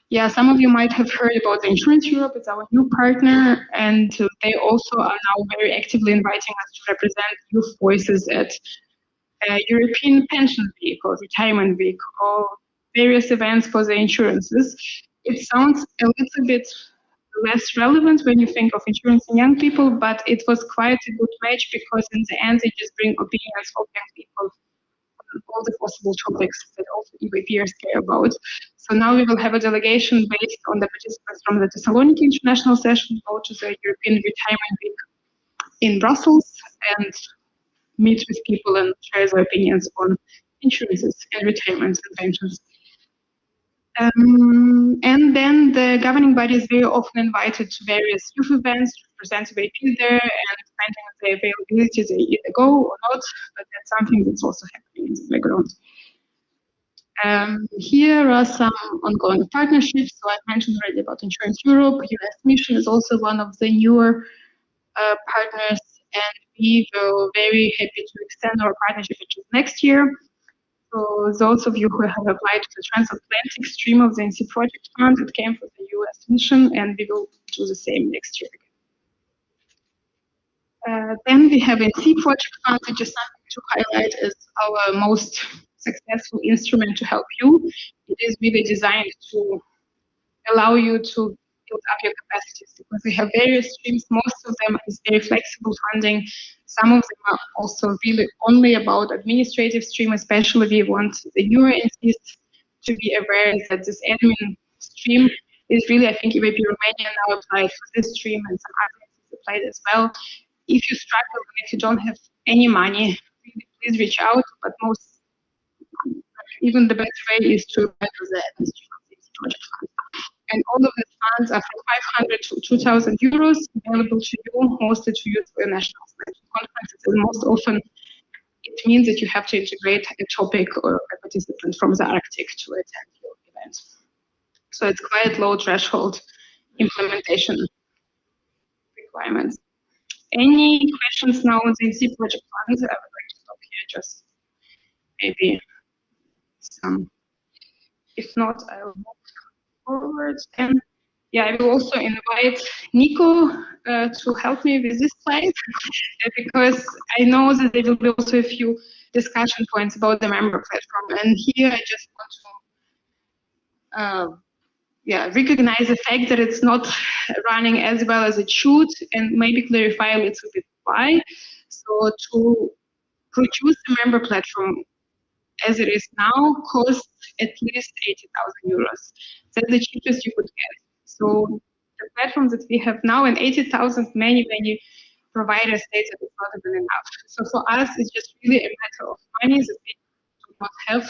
yeah, some of you might have heard about the Insurance Europe. It's our new partner, and they also are now very actively inviting us to represent youth voices at European Pension Week or Retirement Week or various events for the insurances. It sounds a little bit less relevant when you think of insurance in young people, but it was quite a good match because in the end they just bring opinions of young people on all the possible topics that also EVPers care about. So now we will have a delegation based on the participants from the Thessaloniki International Session go to the European Retirement Week in Brussels and meet with people and share their opinions on insurances and retirements and pensions. And then the governing body is very often invited to various youth events to present EVP there, and depending on the availability, they either go or not, but that's something that's also happening in the background. Here are some ongoing partnerships. So I mentioned already about Insurance Europe. US Mission is also one of the newer partners, and we were very happy to extend our partnership into next year. So those of you who have applied to the transatlantic stream of the NC Project Fund, it came from the US mission, and we will do the same next year. Then we have NC Project Fund, which is something to highlight as our most successful instrument to help you. It is really designed to allow you to build up your capacities because we have various streams. Most of them is very flexible funding. Some of them are also really only about administrative stream, especially we want the newer NCs to be aware that this admin stream is really, I think, EVP Romania now applied for this stream and some other NCs applied as well. If you struggle and if you don't have any money, please reach out. But even the best way is to write to the administration of the project fund. And all of these funds are from 500 to 2,000 euros available to you, mostly to use for your national conferences. And most often, it means that you have to integrate a topic or a participant from the Arctic to attend your event. So it's quite low threshold implementation requirements. Any questions now on the EC project funds? I would like to stop here, just maybe some. If not, I will move forward. And yeah, I will also invite Nico to help me with this slide because I know that there will be also a few discussion points about the member platform. And here I just want to recognize the fact that it's not running as well as it should, and maybe clarify a little bit why. So to produce a member platform as it is now costs at least 80,000 euros. That's the cheapest you could get. So the platform that we have now, and 80,000, many providers say that it's not even enough. So for us, it's just really a matter of money that we do not have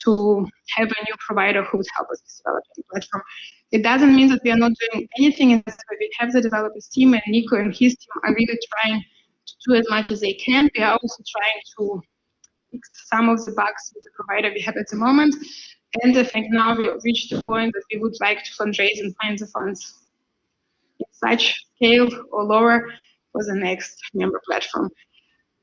to have a new provider who would help us develop the platform. It doesn't mean that we are not doing anything in this way. We have the developers team, and Nico and his team are really trying to do as much as they can. We are also trying to fix some of the bugs with the provider we have at the moment. And I think now we have reached the point that we would like to fundraise and find the funds in such scale or lower for the next member platform.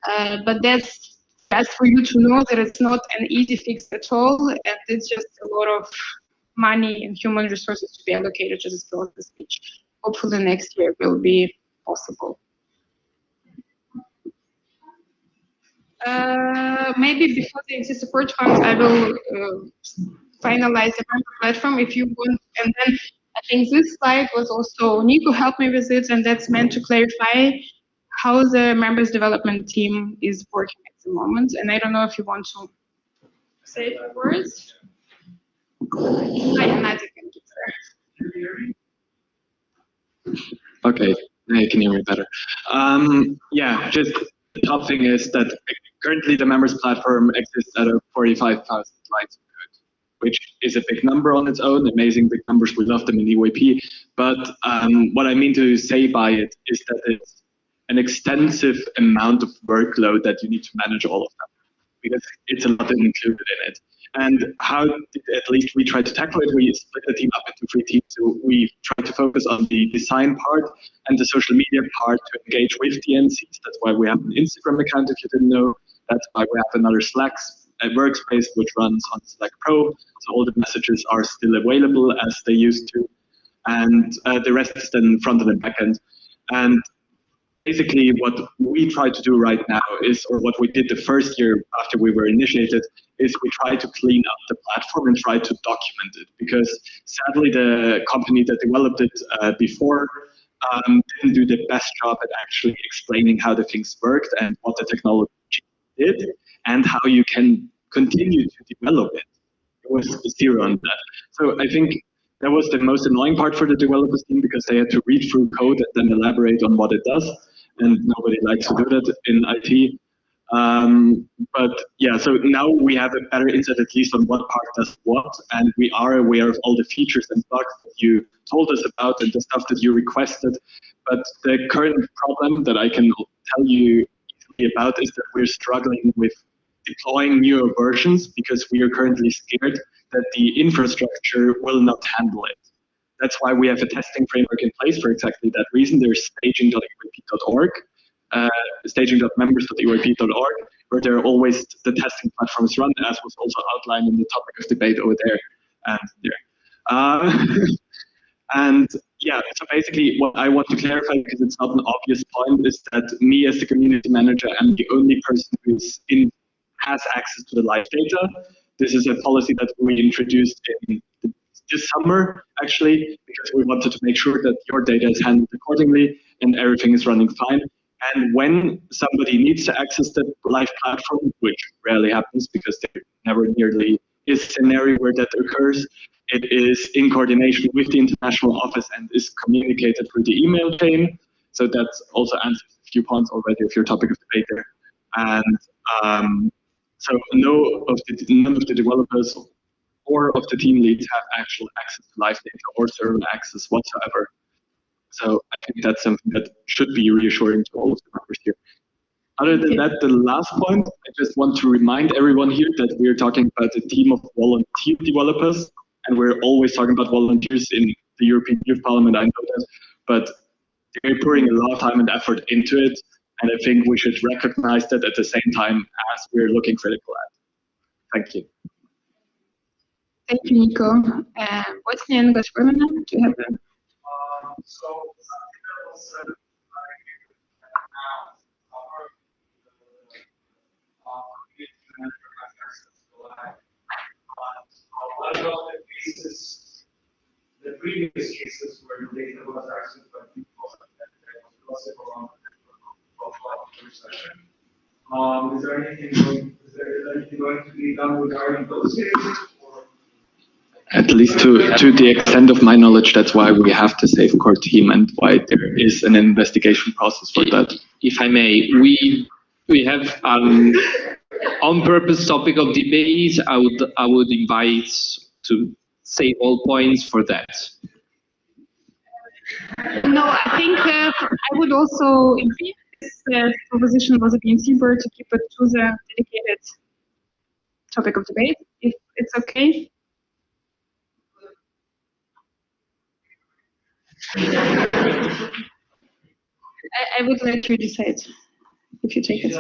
But that's for you to know that it's not an easy fix at all, and it's just a lot of money and human resources to be allocated to this process, which hopefully next year will be possible. Maybe before the exit support funds, I will finalize the member platform if you want. And then I think this slide was also, Nico helped me with it, and that's meant to clarify how the members development team is working at the moment. And I don't know if you want to say a few words. Okay, now you can hear me better. Yeah, just the top thing is that currently the members platform exists at a 45,000 lines of code, which is a big number on its own, amazing big numbers, we love them in EYP. But what I mean to say by it is that it's an extensive amount of workload that you need to manage all of them, because it's a lot included in it. And how did at least we try to tackle it? We split the team up into 3 teams. So we try to focus on the design part and the social media part to engage with the NCs. That's why we have an Instagram account, if you didn't know. That's why we have another Slack workspace, which runs on Slack Pro. So all the messages are still available as they used to. And the rest is then front end and back end. And basically what we try to do right now is, or what we did the first year after we were initiated, is we try to clean up the platform and try to document it, because sadly the company that developed it before didn't do the best job at actually explaining how the things worked and what the technology did and how you can continue to develop it. It was zero on that. So I think that was the most annoying part for the developers team, because they had to read through code and then elaborate on what it does, and nobody likes to do that in IT. But yeah, so now we have a better insight at least on what part does what, and we are aware of all the features and bugs that you told us about and the stuff that you requested. But the current problem that I can tell you about is that we're struggling with deploying newer versions, because we are currently scared that the infrastructure will not handle it. That's why we have a testing framework in place for exactly that reason. There's staging.eyp.org, staging.members.eyp.org, where there are always the testing platforms run, as was also outlined in the topic of debate over there and there. And yeah, so basically what I want to clarify, because it's not an obvious point, is that me as the community manager am the only person who's has access to the live data. This is a policy that we introduced in this summer, actually, because we wanted to make sure that your data is handled accordingly and everything is running fine. And when somebody needs to access the live platform, which rarely happens because there never nearly is a scenario where that occurs, it is in coordination with the international office and is communicated through the email chain. So that also answers a few points already of your topic of debate there. And so none of the developers or of the team leads have actual access to live data or server access whatsoever. So I think that's something that should be reassuring to all of the members here. Other than that, the last point, I just want to remind everyone here that we're talking about a team of volunteer developers, and we're always talking about volunteers in the European Youth Parliament, I know that, but they're putting a lot of time and effort into it, and I think we should recognize that at the same time as we're looking critical at. Thank you. Thank you, Nico. What's the end of the webinar? Do you have a... What about the cases, the previous cases where the data was accessed by people that was gossip around the session? Is there anything going to be done regarding those cases? At least to the extent of my knowledge, that's why we have the safeguard team and why there is an investigation process for that. If I may, we have on purpose topic of debate. I would invite to save all points for that. No, I think I would also agree this proposition was a BNC board to keep it to the dedicated topic of debate, if it's okay. I would let you decide if you take it.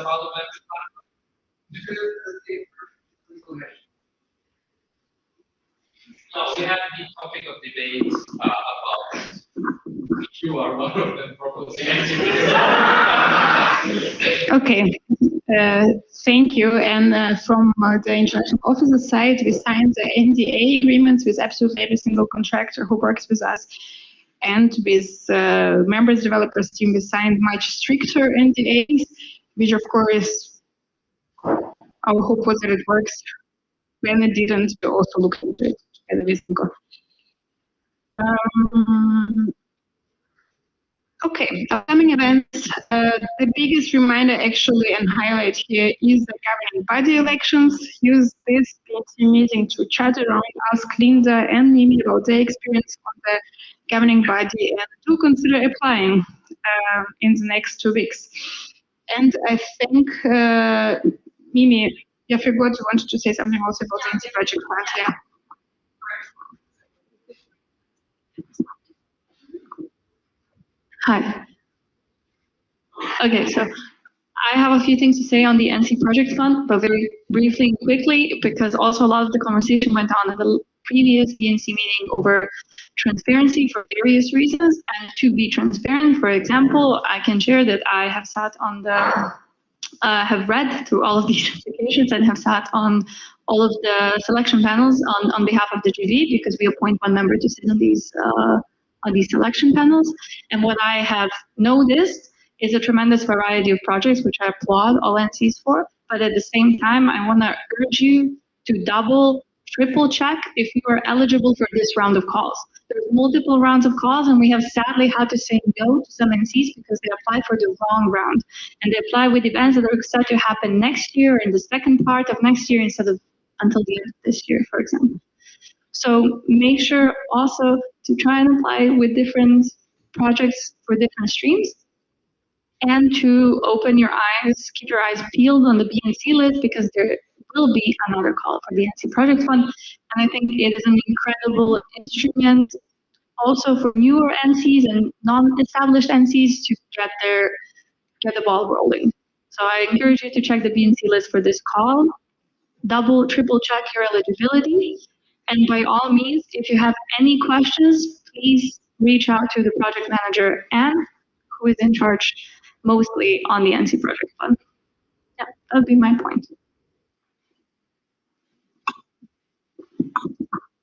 We have the topic of debate about which you are one of them proposing. Okay, thank you. And from the international officer side, we signed the NDA agreements with absolutely every single contractor who works with us. And with members developers team, we signed much stricter NDAs, which of course, our hope was that it works. When it didn't, we also looked into it together with Nico. Okay, upcoming events. The biggest reminder actually and highlight here is the governing body elections. Use this BNC meeting to chat around, ask Linda and Mimi about their experience on the governing body, and do consider applying in the next 2 weeks. And I think, Mimi, I forgot you wanted to say something also about the anti-budget fund, yeah. Hi. Okay, so I have a few things to say on the NC project fund, but very briefly and quickly, because also a lot of the conversation went on in the previous BNC meeting over transparency for various reasons. And to be transparent, for example, I can share that I have sat on the, have read through all of these applications and have sat on all of the selection panels on behalf of the GD, because we appoint one member to sit on these selection panels. And what I have noticed is a tremendous variety of projects, which I applaud all NCs for. But at the same time, I want to urge you to double, triple check if you are eligible for this round of calls. There's multiple rounds of calls, and we have sadly had to say no to some NCs because they applied for the wrong round. And they apply with events that are set to happen next year, in the second part of next year, instead of until the end of this year, for example. So make sure also to try and apply with different projects for different streams, and to open your eyes, keep your eyes peeled on the BNC list, because there will be another call for the NC Project Fund. And I think it is an incredible instrument also for newer NCs and non-established NCs to get the ball rolling. So I encourage you to check the BNC list for this call, double, triple check your eligibility. And by all means, if you have any questions, please reach out to the project manager, Anne, who is in charge mostly on the NC Project Fund. Yeah, that would be my point.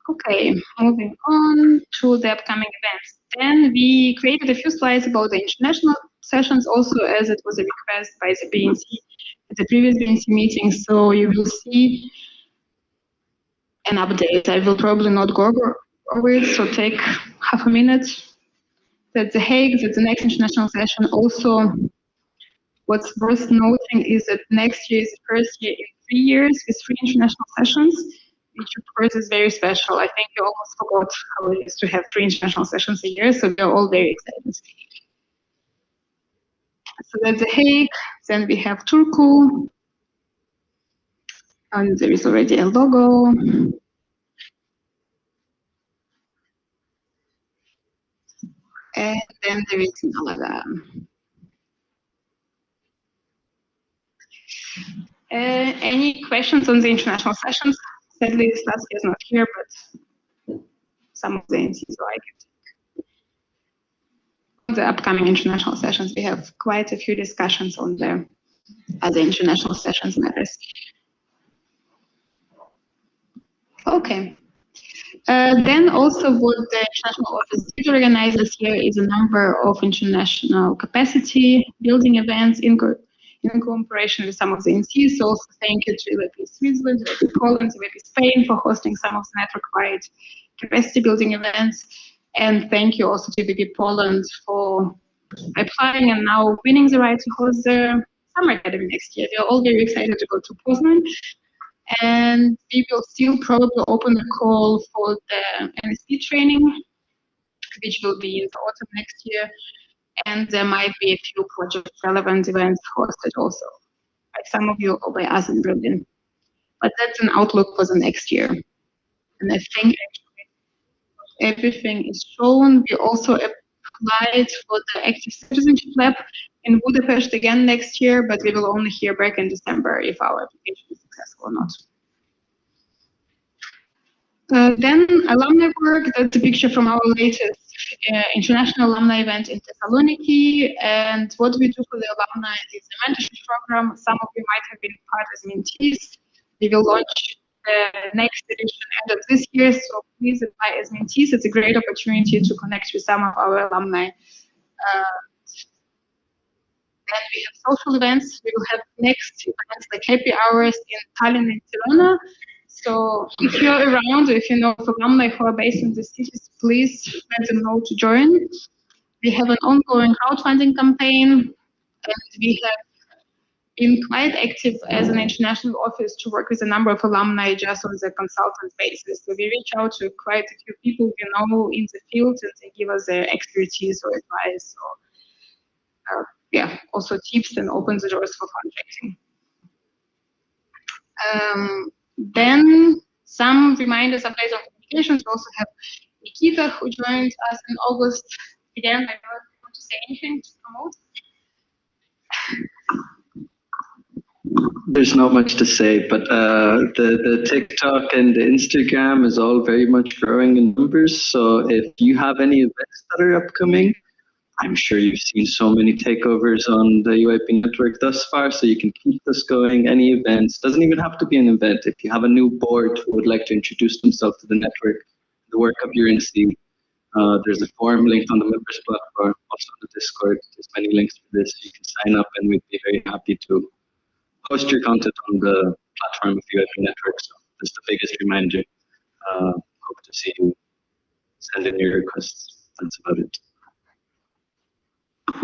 Okay, moving on to the upcoming events. Then we created a few slides about the international sessions, also as it was a request by the BNC at the previous BNC meeting. So you will see an update. I will probably not go over it, so take half a minute. That's The Hague, that's the next international session. Also, What's worth noting is that next year is the first year in 3 years with 3 international sessions, which of course is very special. I think we almost forgot how it is to have 3 international sessions a year, so we are all very excited. So that's The Hague, then we have Turku, and there is already a logo. And then there is Malaga. Any questions on the international sessions? Sadly, Saskia is not here, but some of the NCs like it. The upcoming international sessions, we have quite a few discussions on the other international sessions matters. Okay. Then also what the International Office did organize this year is a number of international capacity building events in cooperation with some of the NCs. So also thank you to UAP Switzerland, UAP Poland, UAP Spain for hosting some of the network-wide capacity building events. And thank you also to UAP Poland for applying and now winning the right to host the Summer Academy next year. We are all very excited to go to Poznan. And we will still probably open a call for the NSP training, which will be in the autumn next year. And there might be a few project relevant events hosted also by some of you or by us in Berlin. But that's an outlook for the next year. And I think actually everything is shown. We also applied for the Active Citizenship Lab in Budapest again next year, but we will only hear back in December if our application is successful or not. Then alumni work, that's a picture from our latest international alumni event in Thessaloniki. And what we do for the alumni is a mentorship program. Some of you might have been part as mentees. We will launch the next edition end of this year, so please apply as mentees. It's a great opportunity to connect with some of our alumni. Then we have social events. We will have next events like happy hours in Tallinn and Tirana. So if you're around, or if you know of alumni who are based in the cities, please let them know to join. We have an ongoing crowdfunding campaign, and we have been quite active as an international office to work with a number of alumni just on the consultant basis. So we reach out to quite a few people we know in the field, and they give us their expertise or advice, or yeah, also tips, and open the doors for contracting. Then some reminders of days of communications. We also have Nikita, who joined us in August. Again, I don't want to say anything to promote. There's not much to say, but the TikTok and the Instagram is all very much growing in numbers. So if you have any events that are upcoming, I'm sure you've seen so many takeovers on the UAP network thus far, so you can keep this going. Any events, doesn't even have to be an event. If you have a new board who would like to introduce themselves to the network, the work of your NC, there's a form linked on the members platform, also on the Discord. There's many links to this. You can sign up, and we'd be very happy to post your content on the platform of UAP network. So that's the biggest reminder. Hope to see you send in your requests. That's about it.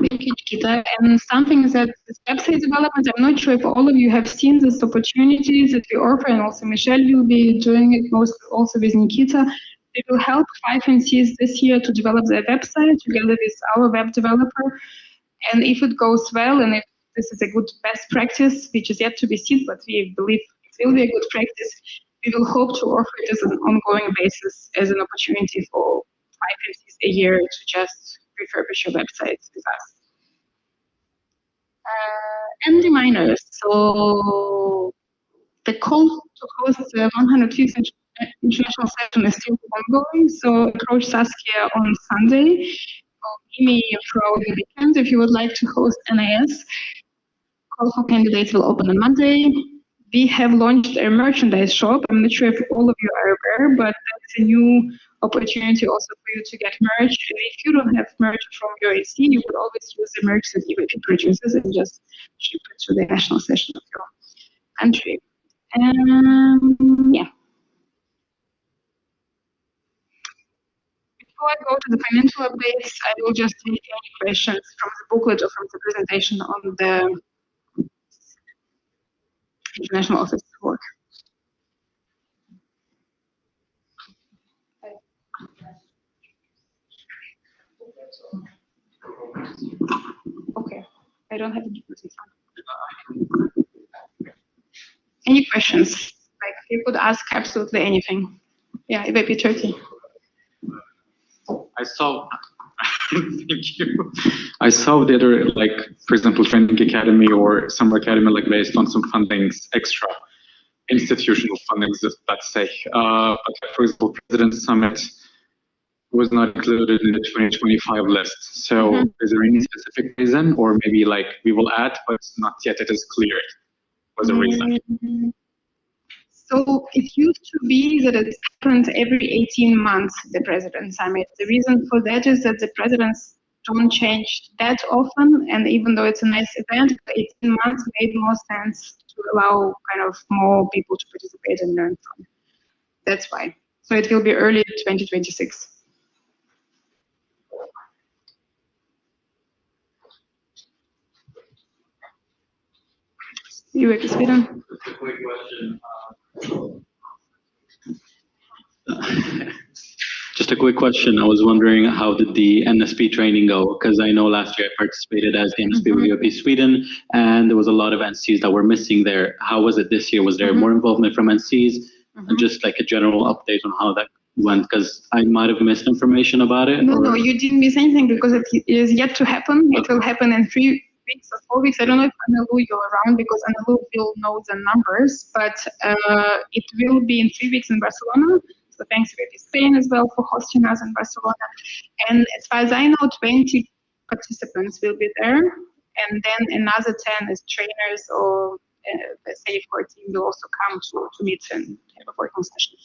Thank you, Nikita. And something that is website development, I'm not sure if all of you have seen these opportunities that we offer, and also Michelle will be doing it most also with Nikita. We will help 5 NCs this year to develop their website together with our web developer. And if it goes well, and if this is a good best practice, which is yet to be seen, but we believe it will be a good practice, we will hope to offer it as an ongoing basis, as an opportunity for 5 NCs a year to just refurbish your websites with us. And reminders. So the call to host the 105th international session is still ongoing. So approach Saskia on Sunday, or me throughout the weekend if you would like to host NIS. Call for candidates will open on Monday. We have launched a merchandise shop. I'm not sure if all of you are aware, but that's a new opportunity also for you to get merch. And if you don't have merch from your AC, you could always use the merch that UAP produces and just ship it to the national session of your country. Yeah. Before I go to the financial updates, I will just take any questions from the booklet or from the presentation on the international office work. Okay, I don't have any questions. Any questions? Like you could ask absolutely anything. Yeah, EVP Turkey. I saw, thank you. I saw the other, like, for example, Training Academy or Summer Academy, like based on some fundings, extra institutional fundings, let's say. But for example, President Summit was not included in the 2025 list. So is there any specific reason, or maybe like we will add, but not yet it is clear? Was the reason? So it used to be that it happened every 18 months, the President Summit. The reason for that is that the presidents don't change that often, and even though it's a nice event, 18 months made more sense to allow kind of more people to participate and learn from. That's why. So it will be early 2026. UX Sweden. Just a quick question. Just a quick question. I was wondering, how did the NSP training go? Because I know last year I participated as the NSP with UAP Sweden, and there was a lot of NCs that were missing there. How was it this year? Was there more involvement from NCs? And just like a general update on how that went, because I might have missed information about it. No, you didn't miss anything because it is yet to happen. It will happen in 3 weeks or 4 weeks. I don't know if Anelu you're around, because Anelu will know the numbers, but it will be in 3 weeks in Barcelona. So thanks to Spain as well for hosting us in Barcelona. And as far as I know, 20 participants will be there. And then another 10 as trainers or the SAFEcore team will also come to meet and have a working session.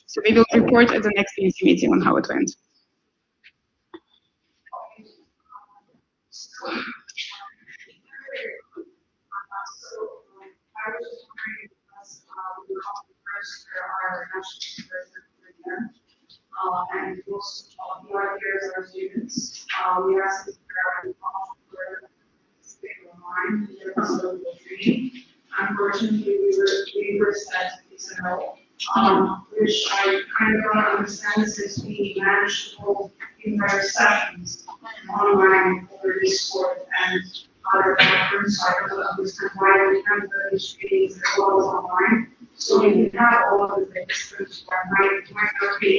So we will report at the next ENC meeting on how it went. And most of our peers are students. We asked if there are online in training. Unfortunately, we were sent XML, which I kind of don't understand since we managed to hold entire sessions online over Discord and other platforms. So I don't understand why we can't do these trainings as well as online. So we can have all of the things that might not be.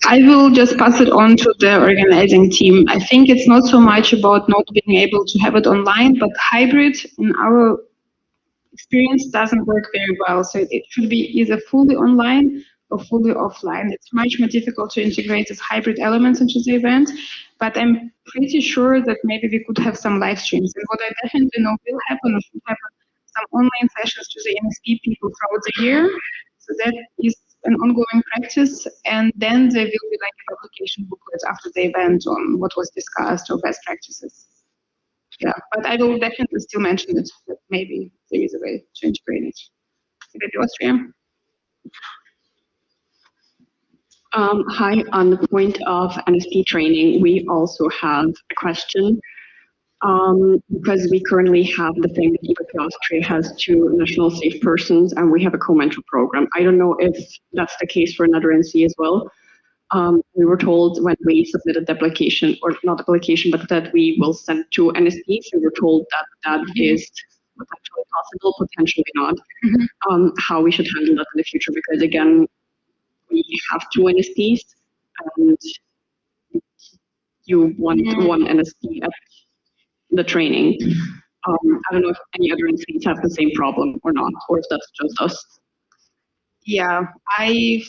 I will just pass it on to the organizing team. I think it's not so much about not being able to have it online, but hybrid in our experience doesn't work very well. So it should be either fully online or fully offline. It's much more difficult to integrate these hybrid elements into the event, but I'm pretty sure that maybe we could have some live streams. And what I definitely know will happen, or should happen, some online sessions to the NSP people throughout the year. So that is an ongoing practice, and then there will be like a publication booklet after the event on what was discussed or best practices. Yeah, but I will definitely still mention it, that maybe there is a way to integrate it. Maybe Austria. Hi, on the point of NSP training, we also have a question. Because we currently have the thing that EVP Austria has 2 national safe persons, and we have a co-mentor program. I don't know if that's the case for another NC as well. We were told when we submitted the application, or not application, but that we will send 2 NSPs, we were told that that is potentially possible, potentially not. How we should handle that in the future, because again, we have 2 NSPs, and you want 1 NSP at the training. I don't know if any other institutes have the same problem or not, or if that's just us. Yeah, I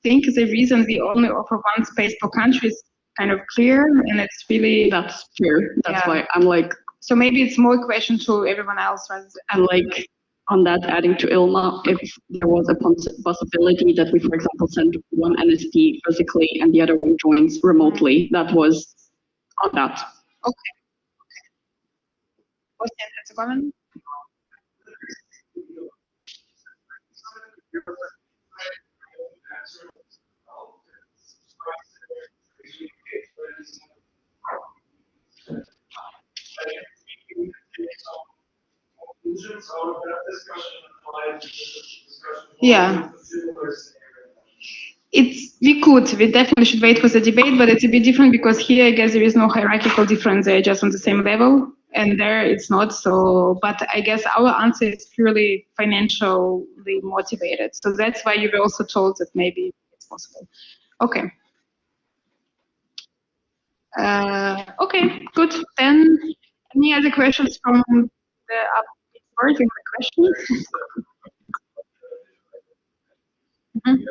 think the reason we only offer 1 space per country is kind of clear, and it's really... That's clear. That's why I'm like... So maybe it's more a question to everyone else. And like, on that, adding to Ilma, if there was a possibility that we, for example, send 1 NSP physically and the other one joins remotely, that was on that. Okay. Bosnia and Herzegovina. that discussion applies to this discussion? Yeah. Similar scenario. We definitely should wait for the debate, but it's a bit different because here I guess there is no hierarchical difference, they're just on the same level, and there it's not so, but I guess our answer is purely financially motivated. So that's why you were also told that maybe it's possible. Okay. Okay, good. Then any other questions from the board? Any questions? Mhm.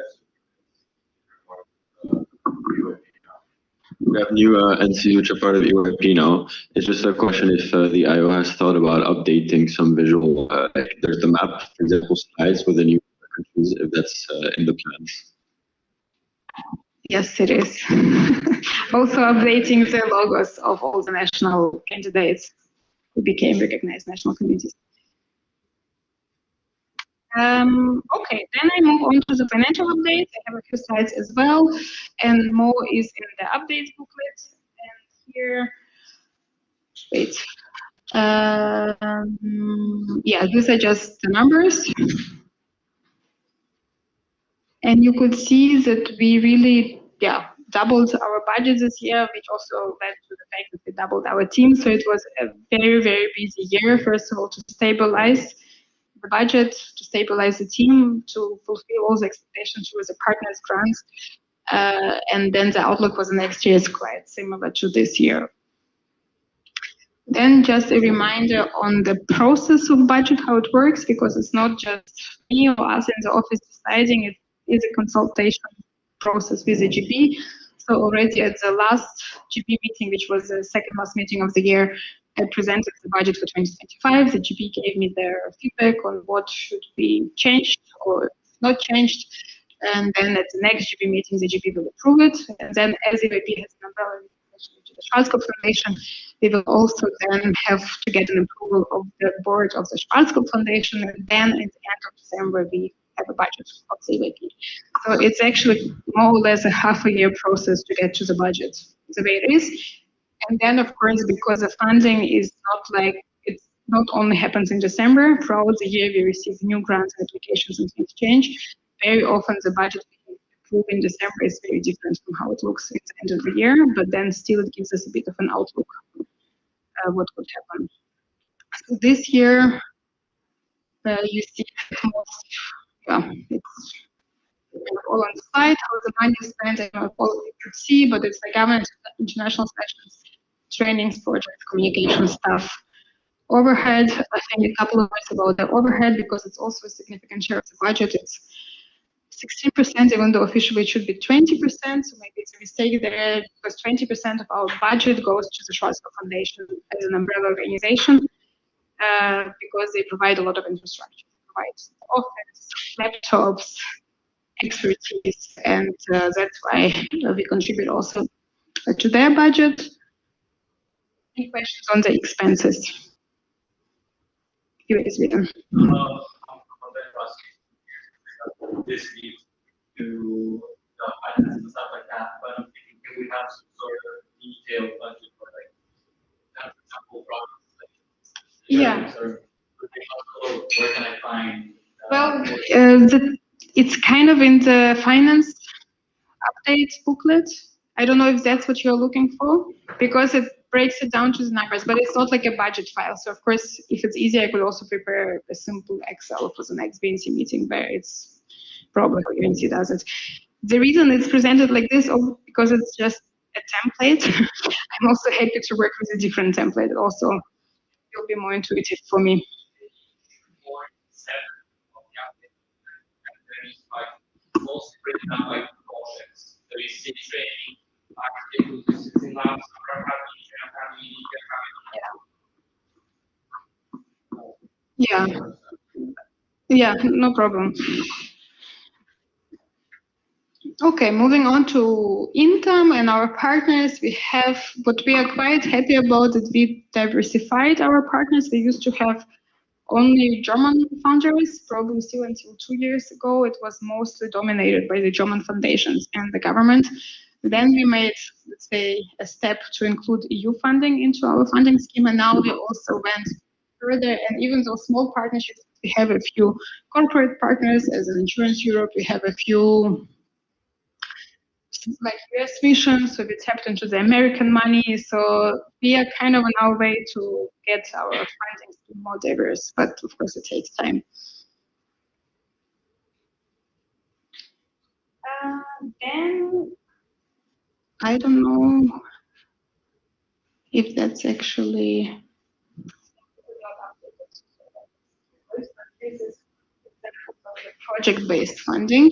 We have new entities which are part of EYP now. It's just a question if the IO has thought about updating some visual, like there's the map, for example, slides with the new countries, if that's in the plans. Yes, it is. Also updating the logos of all the national candidates who became recognized national communities. Okay, then I move on to the financial updates. I have a few slides as well, and more is in the updates booklet. And here, wait. Yeah, these are just the numbers. And you could see that we really, doubled our budget this year, which also led to the fact that we doubled our team. So it was a very, very busy year, first of all, to stabilize the budget, to stabilize the team, to fulfill all the expectations with the partners' grants. And then the outlook for the next year is quite similar to this year. Then just a reminder on the process of budget, how it works, because it's not just me or us in the office deciding, it is a consultation process with the GP. So already at the last GP meeting, which was the second last meeting of the year, I presented the budget for 2025. The GP gave me their feedback on what should be changed or not changed. And then at the next GP meeting, the GP will approve it. And then as EYP has an umbrella relation to the Schwarzkopf Foundation, we will also then have to get an approval of the board of the Schwarzkopf Foundation. And then at the end of December, we have a budget of the EYP. So it's actually more or less a half a year process to get to the budget the way it is. And then, of course, because the funding is not like, it's not only happens in December, throughout the year we receive new grants and applications and things change. Very often the budget we approve in December is very different from how it looks at the end of the year, but then still it gives us a bit of an outlook what would happen. So this year, you see it's all on the slide, how the money is spent. I don't know if all of you could see, but it's the government, international sessions, trainings, projects, communication stuff. Overhead, I think a couple of words about the overhead, because it's also a significant share of the budget. It's 16%, even though officially it should be 20%, so maybe it's a mistake there, because 20% of our budget goes to the Schwarzkopf Foundation as an umbrella organization, because they provide a lot of infrastructure. They provide office, laptops, expertise, and that's why we contribute also to their budget. Any questions on the expenses? Here is written. This leads to finance and stuff like that, but I'm thinking, can we have some sort of detailed budget for like example projects? Yeah. Where can I find? Well, it's kind of in the finance update booklet. I don't know if that's what you're looking for, because it breaks it down to the numbers, but it's not like a budget file. So of course, if it's easy, I could also prepare a simple Excel for the next BNC meeting where it's probably how UNC does it. The reason it's presented like this, because it's just a template. I'm also happy to work with a different template. Also, it'll be more intuitive for me. Mostly written down by projects. So you see training, articles, in labs, Yeah, no problem. Okay, moving on to income and our partners. We have what we are quite happy about, that we diversified our partners. We used to have only German founders, probably still until 2 years ago. It was mostly dominated by the German foundations and the government. Then we made, let's say, a step to include EU funding into our funding scheme, and now we also went further. And even though small partnerships, we have a few corporate partners. As an Insurance Europe, we have a few like US missions, so we tapped into the American money. So we are kind of on our way to get our funding to be more diverse, but of course it takes time. Then I don't know if that's actually project-based funding.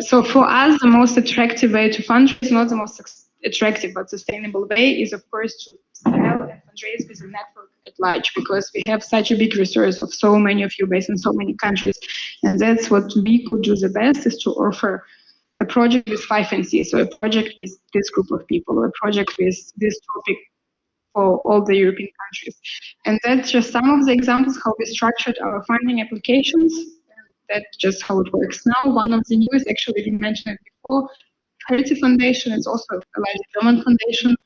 So for us, the most attractive way to fundraise, not the most attractive but sustainable way, is of course to sell and fundraise with a network at large, because we have such a big resource of so many of you based in so many countries, and that's what we could do the best, is to offer a project with 5 NCs, so a project with this group of people, or a project with this topic for all the European countries. And that's just some of the examples how we structured our funding applications. That's just how it works now. One of the newest, actually we mentioned it before, Charity Foundation. It's also a large German foundation,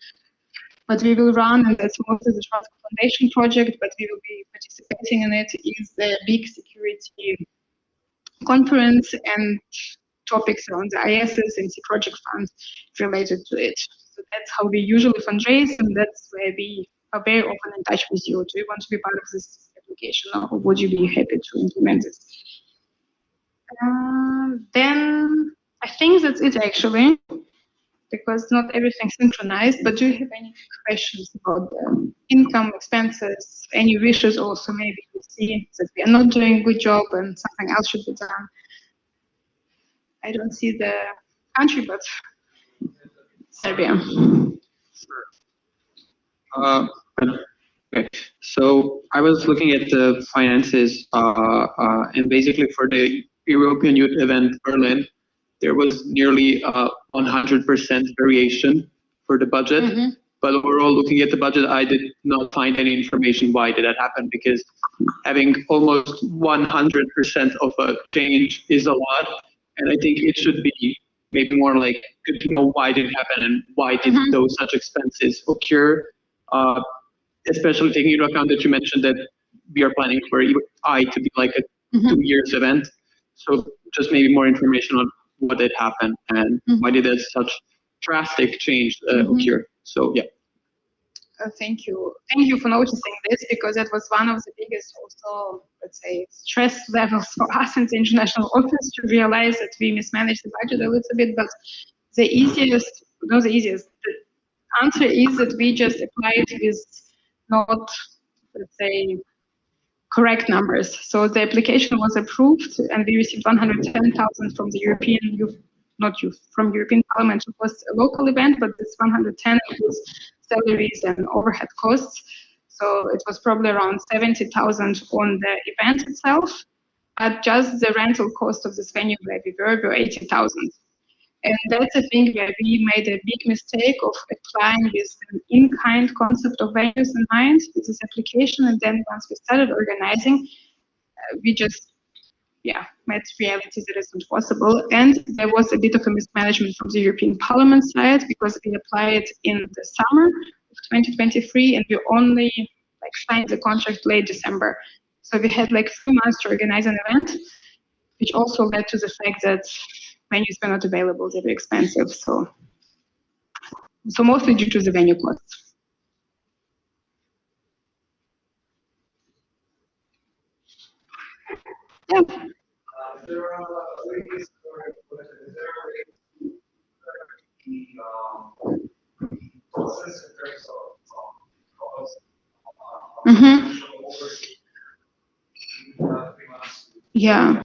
but we will run, and that's mostly the Transfer Foundation project, but we will be participating in it, is the big security conference and topics around the ISs and the project funds related to it. So that's how we usually fundraise, and that's where we are very often in touch with you. Do you want to be part of this application, or would you be happy to implement this? Then I think that's it actually, because not everything's synchronized, but do you have any questions about the income, expenses, any wishes also? Maybe you see that we are not doing a good job and something else should be done. I don't see the country, but Serbia. Okay, so I was looking at the finances, and basically for the European Youth Event Berlin, there was nearly 100% variation for the budget. Mm-hmm. But overall, looking at the budget, I did not find any information why did that happen, because having almost 100% of a change is a lot, and I think it should be maybe more like good to know why did it happen and why did those such expenses occur, especially taking into account that you mentioned that we are planning for I to be like a 2 years event. So just maybe more information on what did happen and why did that such drastic change occur. So yeah. Thank you. Thank you for noticing this, because that was one of the biggest also, let's say, stress levels for us in the international office, to realize that we mismanaged the budget a little bit. But the easiest, not the easiest, the answer is that we just applied with not, let's say, correct numbers. So the application was approved and we received 110,000 from the European Youth, not youth, from European Parliament. It was a local event, but this 110 was salaries and overhead costs. So it was probably around 70,000 on the event itself, but just the rental cost of this venue where we were 80,000. And that's a thing where we made a big mistake of applying with an in-kind concept of venues in mind with this application. And then once we started organizing, we just, met reality that isn't possible. And there was a bit of a mismanagement from the European Parliament side, because we applied in the summer of 2023 and we only signed the contract late December. So we had 3 months to organize an event, which also led to the fact that venues were not available, they were expensive. So mostly due to the venue costs. Yeah. Yeah.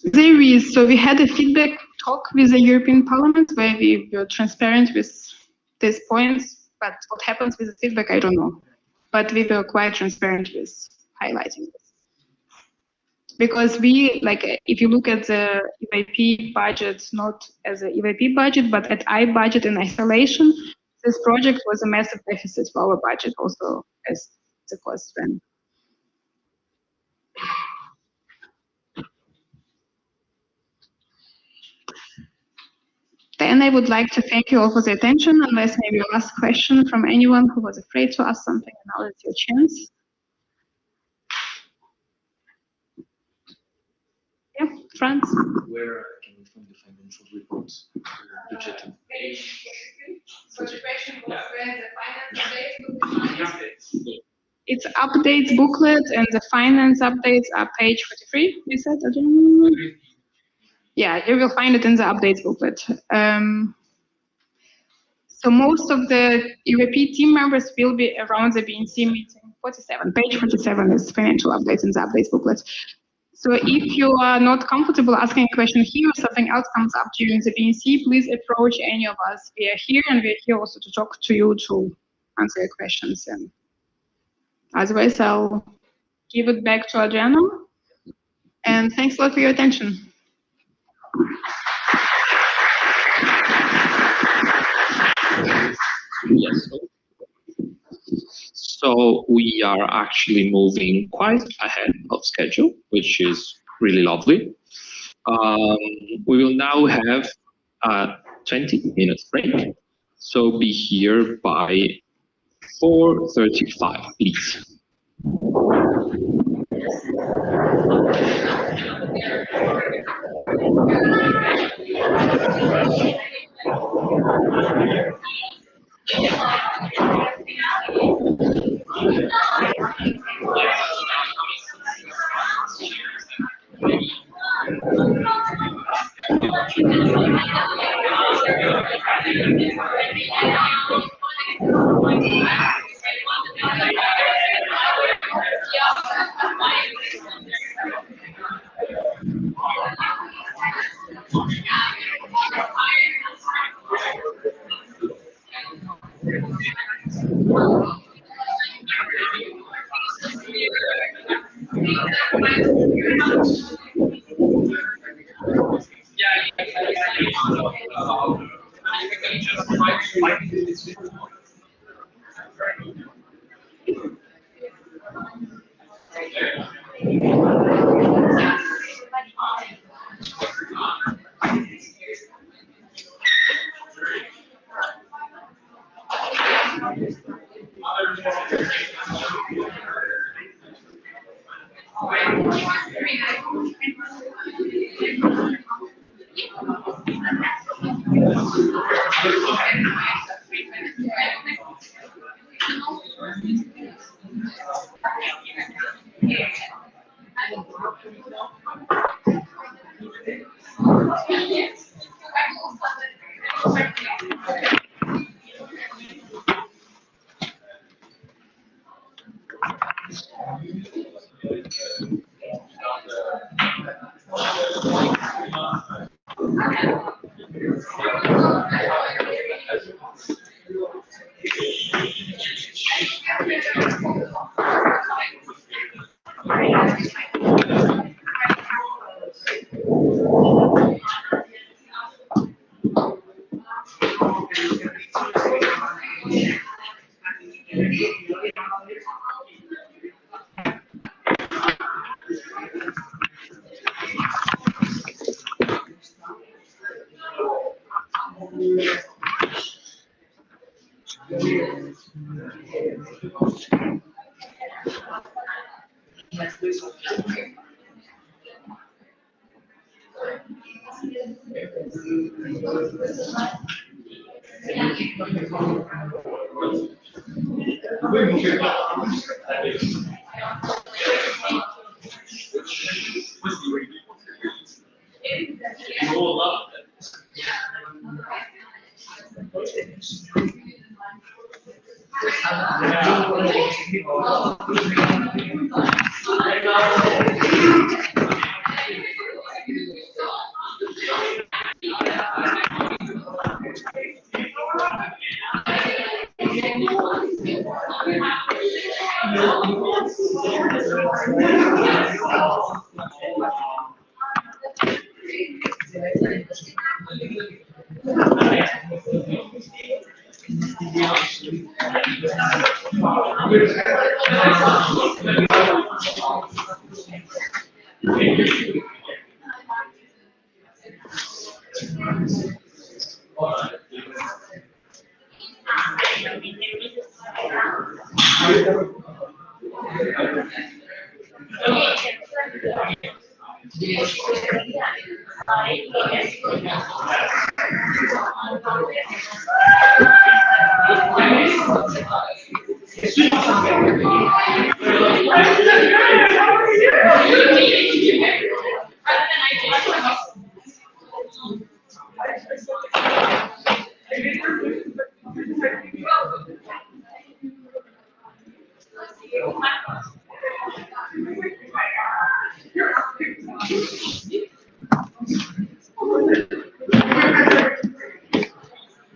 There is. So we had a feedback talk with the European Parliament where we were transparent with these points, but what happens with the feedback, I don't know. But we were quite transparent with highlighting this. Because we, if you look at the EVP budget, not as an EVP budget, but at I budget in isolation, this project was a massive deficit for our budget also as the cost went. And I would like to thank you all for the attention, unless maybe a last question from anyone who was afraid to ask something. Now it's your chance. Yeah, Franz. Where can we find the financial reports? Budget. So the question was when the finance updates. It's updates booklet and the finance updates are page 43. You said, I don't know. Yeah, you will find it in the updates booklet. So most of the UAP team members will be around the BNC meeting. 47, page 47 is financial updates in the updates booklet. So if you are not comfortable asking a question here or something else comes up during the BNC, please approach any of us. We are here and we are here also to talk to you to answer your questions. And otherwise, I'll give it back to Adriana. And thanks a lot for your attention. Yes. So we are actually moving quite ahead of schedule, which is really lovely. We will now have a 20 minutes break. So be here by 4:35, please.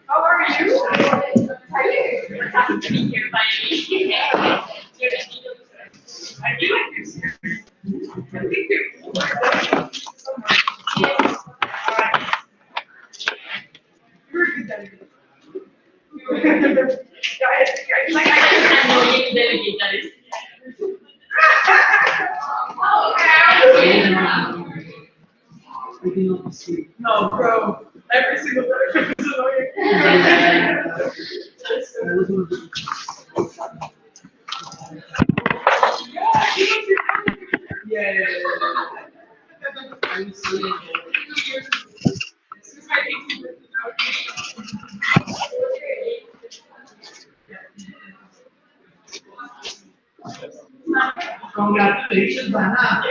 How are you? You're happy to be here by me. I do like this. Thank you. No, bro. Every single person is annoying. Yeah. I'm seeing congratulations, Anna.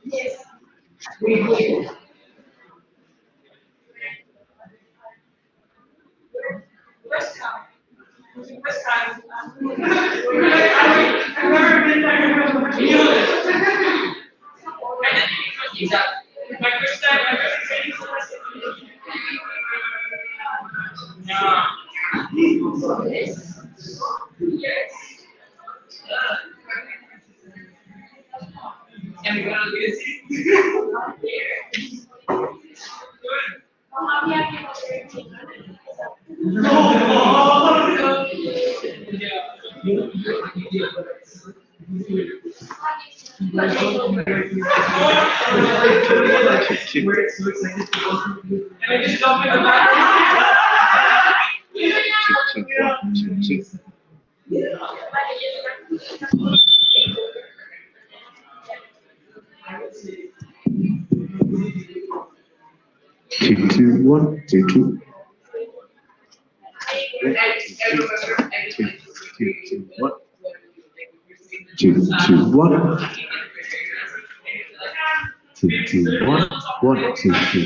Yes. First time. First time. I've never been there. My first time, my first training class. Yes. And we're gonna be busy. Two, one, two, two. Two, two, one. Two, two, one, one, two, two.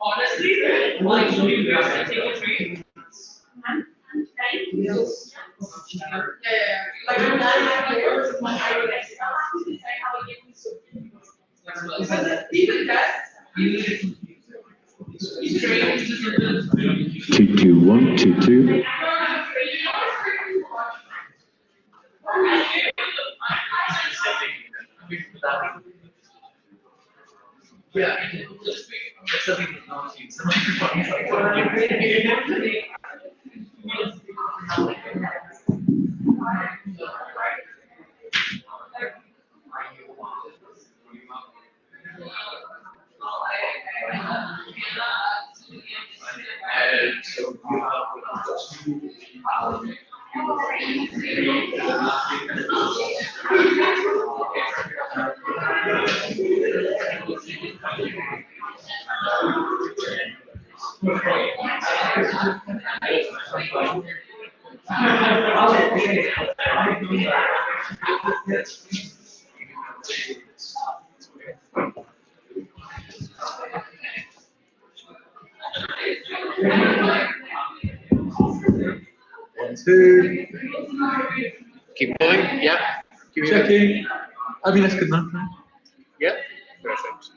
Honestly, like you guys take a train. Like I'm not happy with my even that. Two, two, one, two, two. Yeah, 1, 2. Keep going. Yeah. Checking. I mean, that's good enough. Right? Yeah. Perfect.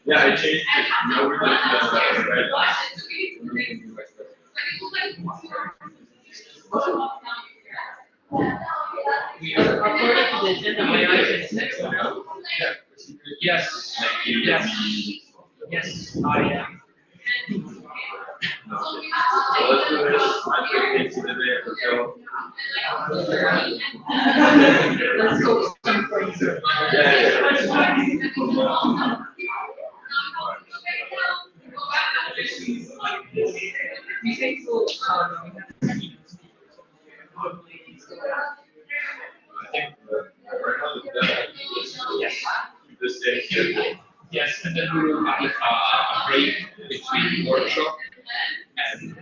Yeah, I changed it. Now we're doing Yes. Yes. Yes, I am. Let's go. Yes, and then we will have a break between workshop and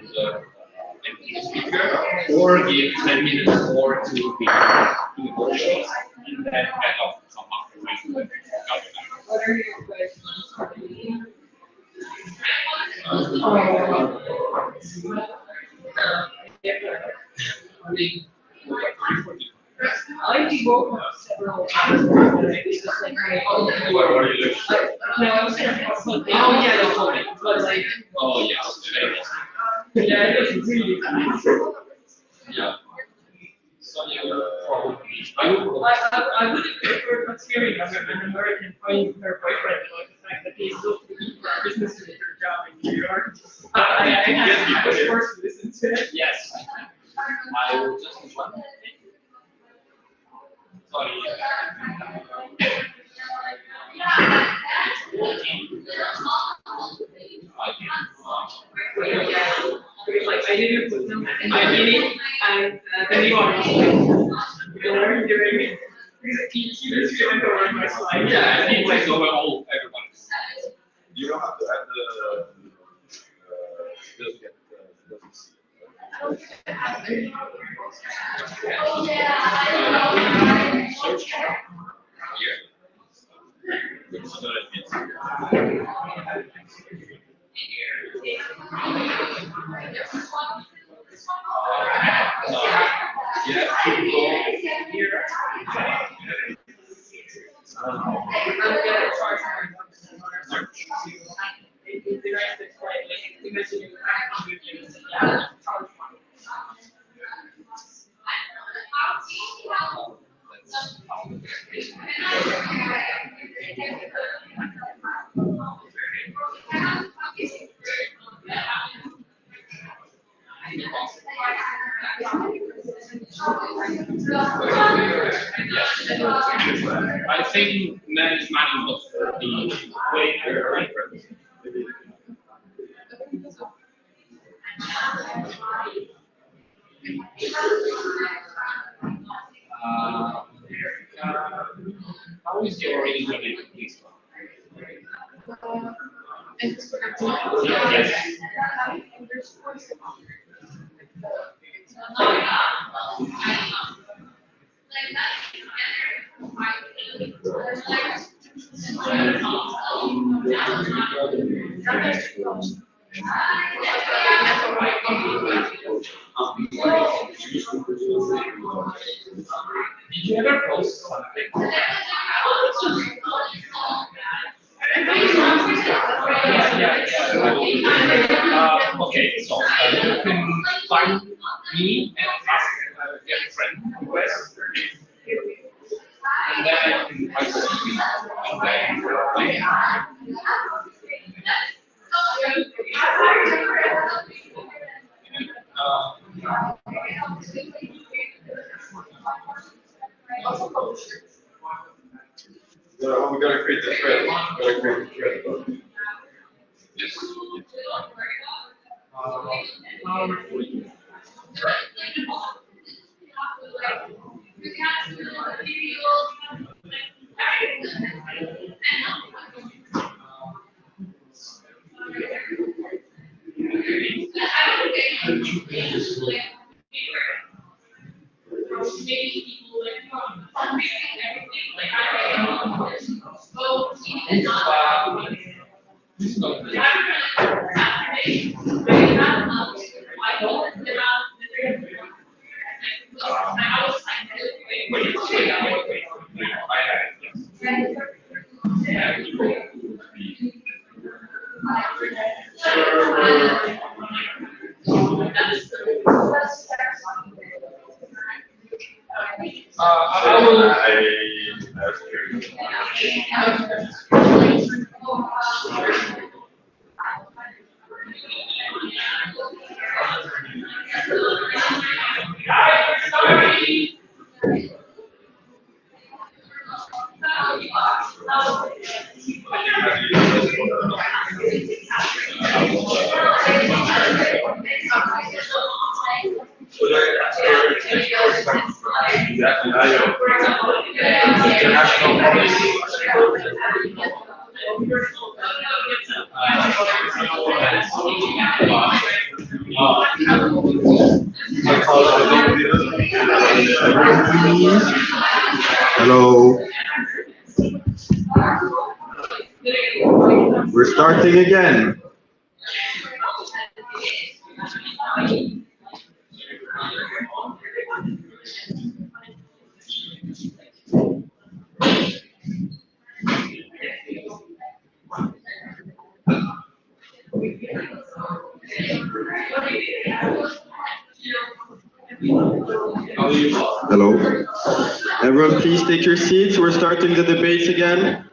speaker, or give 10 minutes more to the workshops, and then head off some after. What are your questions? I like to go several times. No, I was oh yeah, you told me. But like, oh yeah, yeah, it was really nice. Yeah. So you probably. I would prefer considering an American finding her boyfriend about the fact that he's so for our business to get her job in New York. I have to force to listen to it. Yes. I will just one. Sorry. Like I didn't put them in the beginning, and then you are during he's going to run my slide. Yeah, and he takes over all everyone. You don't have to add the doesn't get doesn't see. I think management of the way we're how is your arrangement in this one? Yes. Did you ever post something? Okay, so you can find me and ask get a friend request, and then I can We gotta create the thread. We gotta create the thread. Yes. Hello. We're starting again. Hello. Everyone, please take your seats. We're starting the debate again.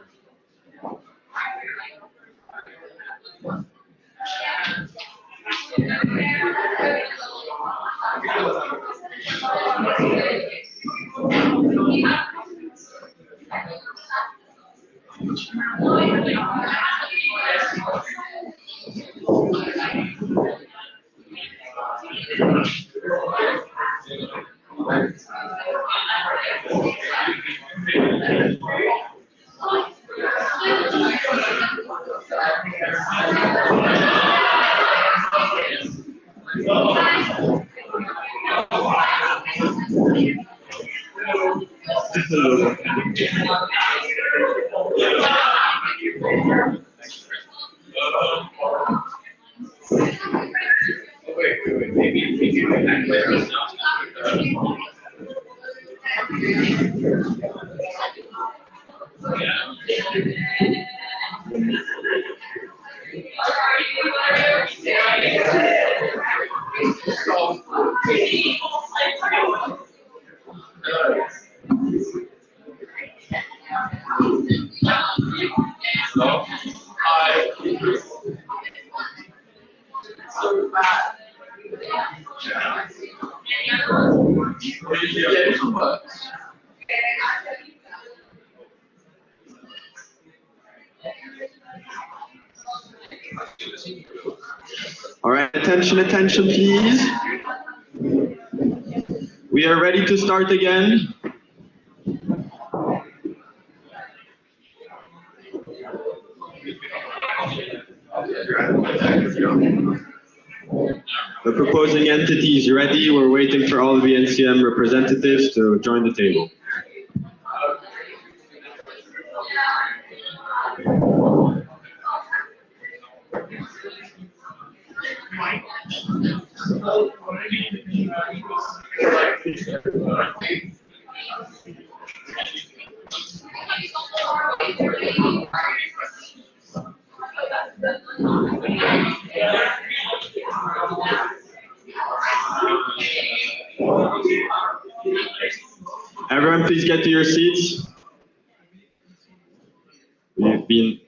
All right, attention, please. We are ready to start again. The proposing entity is ready. We're waiting for all the NCM representatives to join the table. Everyone, please get to your seats. We've been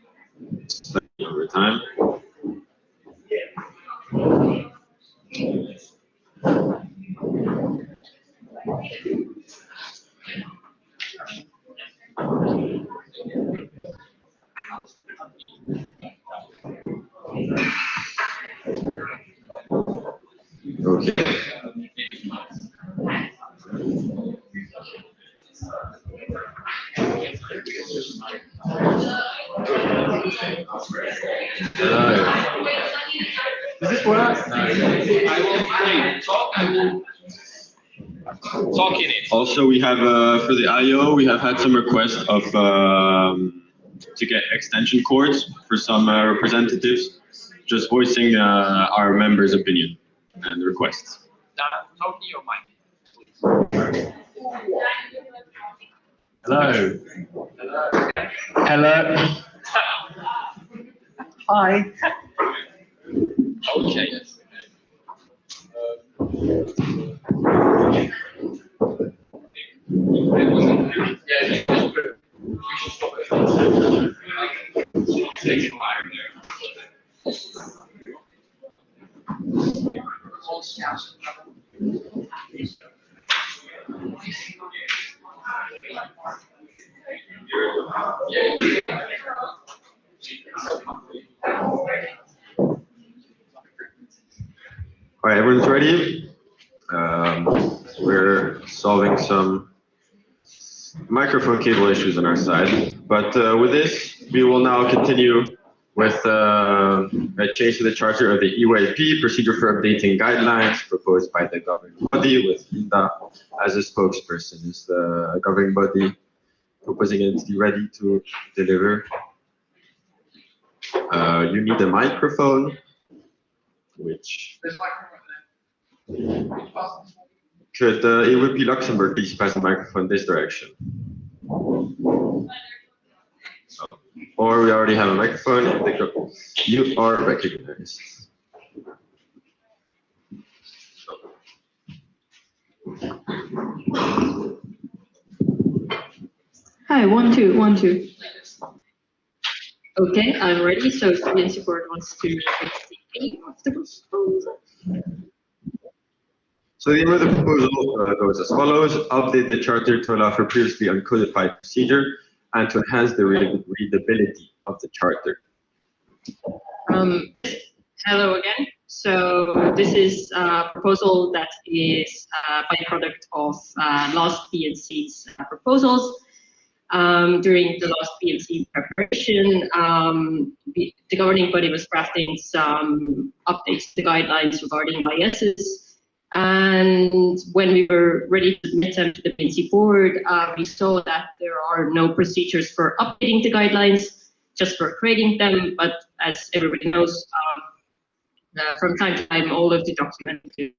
slightly over time. Okay. Does this work? Talk in it. Also, we have for the IO, we have had some requests of to get extension cords for some representatives, just voicing our members' opinion and requests. Talk in your mic. Hello. Hello. Hi. Okay. All right, everyone's ready? We're solving some microphone cable issues on our side, but with this, we will now continue with a change to the charter of the EYP, procedure for updating guidelines proposed by the governing body, with Linda as a spokesperson. Is the governing body proposing entity ready to deliver? You need a microphone, which could EYP Luxembourg please pass the microphone this direction? Or we already have a microphone. You are recognized. Hi, 1, 2, 1, 2. Okay, I'm ready. So student support wants to take the aim of the proposal. So the aim of the proposal goes as follows: update the charter to allow for previously uncodified procedure and to enhance the readability of the charter. Hello again. So this is a proposal that is a byproduct of last PNC's proposals. During the last PNC preparation, the governing body was drafting some updates to the guidelines regarding biases. And when we were ready to submit them to the PNC board, we saw that there are no procedures for updating the guidelines, just for creating them. But as everybody knows, from time to time, all of the documentation